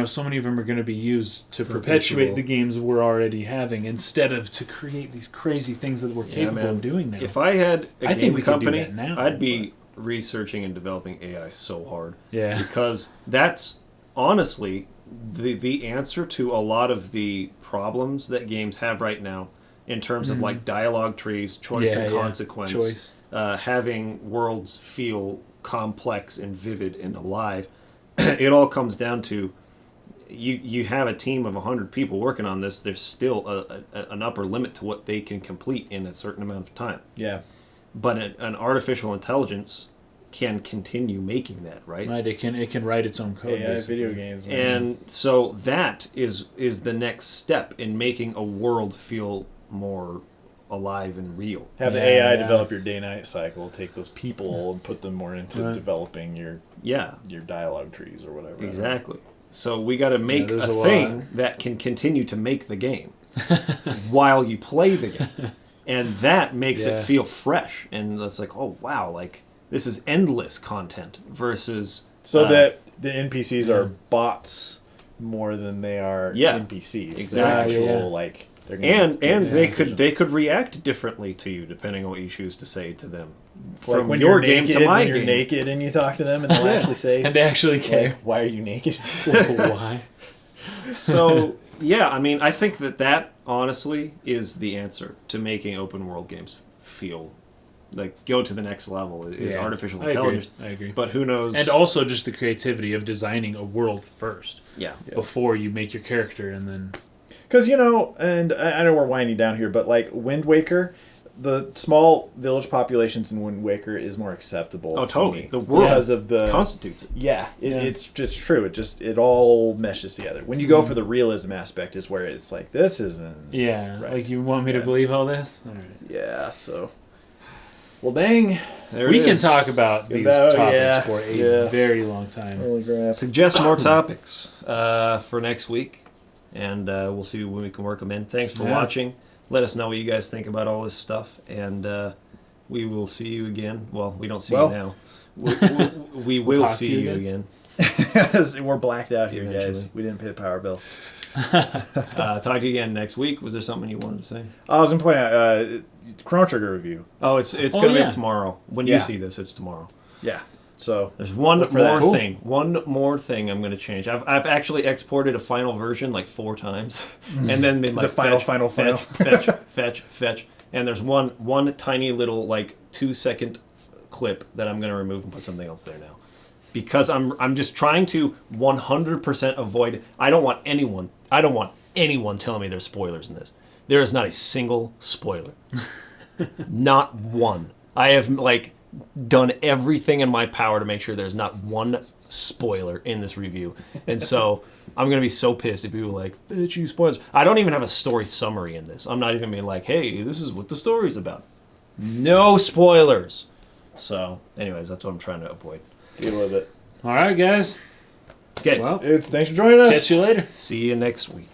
so many of them are going to be used to perpetuate the games we're already having instead of to create these crazy things that we're capable of doing now. If I had a game company, could do that now, I'd be researching and developing AI so hard. Yeah. Because that's honestly the answer to a lot of the problems that games have right now in terms of like dialogue trees, choice and consequence, having worlds feel complex and vivid and alive. It all comes down to you have a team of 100 people working on this. There's still an upper limit to what they can complete in a certain amount of time. Yeah. But an artificial intelligence can continue making that, right? Right, it can write its own code. Yeah, video games. Man. And so that is the next step in making a world feel more alive and real. Have the AI develop your day-night cycle, take those people and put them more into developing your dialogue trees or whatever. Exactly. So we got to make a thing that can continue to make the game while you play the game. And that makes it feel fresh. And it's like, oh, wow, like this is endless content versus... So that the NPCs are bots more than they are Yeah, NPCs. exactly. They're actual, Yeah. like, they're And they decisions. could react differently to you depending on what you choose to say to them. Like From when your you're game naked, to my when you're game. naked and you talk to them and they'll actually say, And they actually like, care. why are you naked? Why? So yeah, I mean, I think that honestly is the answer to making open world games feel like go to the next level is Yeah, artificial I agree. intelligence. I agree. But who knows? And also just the creativity of designing a world first yeah. before you make your character, and then Because, you know, and I know we're winding down here, but like Wind Waker, the small village populations in Wind Waker is more acceptable. Oh, to totally. me The world because of the constitutes it. Yeah, Yeah. it's just true. It all meshes together. When you go for the realism aspect, is where it's like this isn't. yeah, right. like you want me to Yeah. believe all this? All right. Yeah. So, well, dang. There We it can is. talk about these About- topics yeah, for a yeah. very long time. Holy crap. Suggest more topics for next week, and we'll see when we can work them in. Thanks for Yeah. watching. Let us know what you guys think about all this stuff, and we will see you again. Well, we don't see Well. you now. We will talk see to you you again. again. We're blacked out here, guys. Eventually. We didn't pay the power bill. Talk to you again next week. Was there something you wanted to say? I was gonna point out Chrono Trigger review. Oh, it's Oh, going to yeah. be tomorrow. When Yeah. you see this, it's tomorrow. Yeah. So There's one Look for that. more Cool. thing. One more thing I'm going to change. I've actually exported a final version like 4 times, and then been Is like it final, fetch, and there's one tiny little like 2-second clip that I'm going to remove and put something else there now, because I'm just trying to 100% avoid. I don't want anyone telling me there's spoilers in this. There is not a single spoiler, not one. I have like done everything in my power to make sure there's not one spoiler in this review. And so I'm going to be so pissed if people are like, "Bitch, you spoilers." I don't even have a story summary in this. I'm not even being like, "Hey, this is what the story's about." No spoilers. So, anyways, that's what I'm trying to avoid. deal with it. All right, guys. Okay, Well, Thanks for joining us. catch you later. see you next week.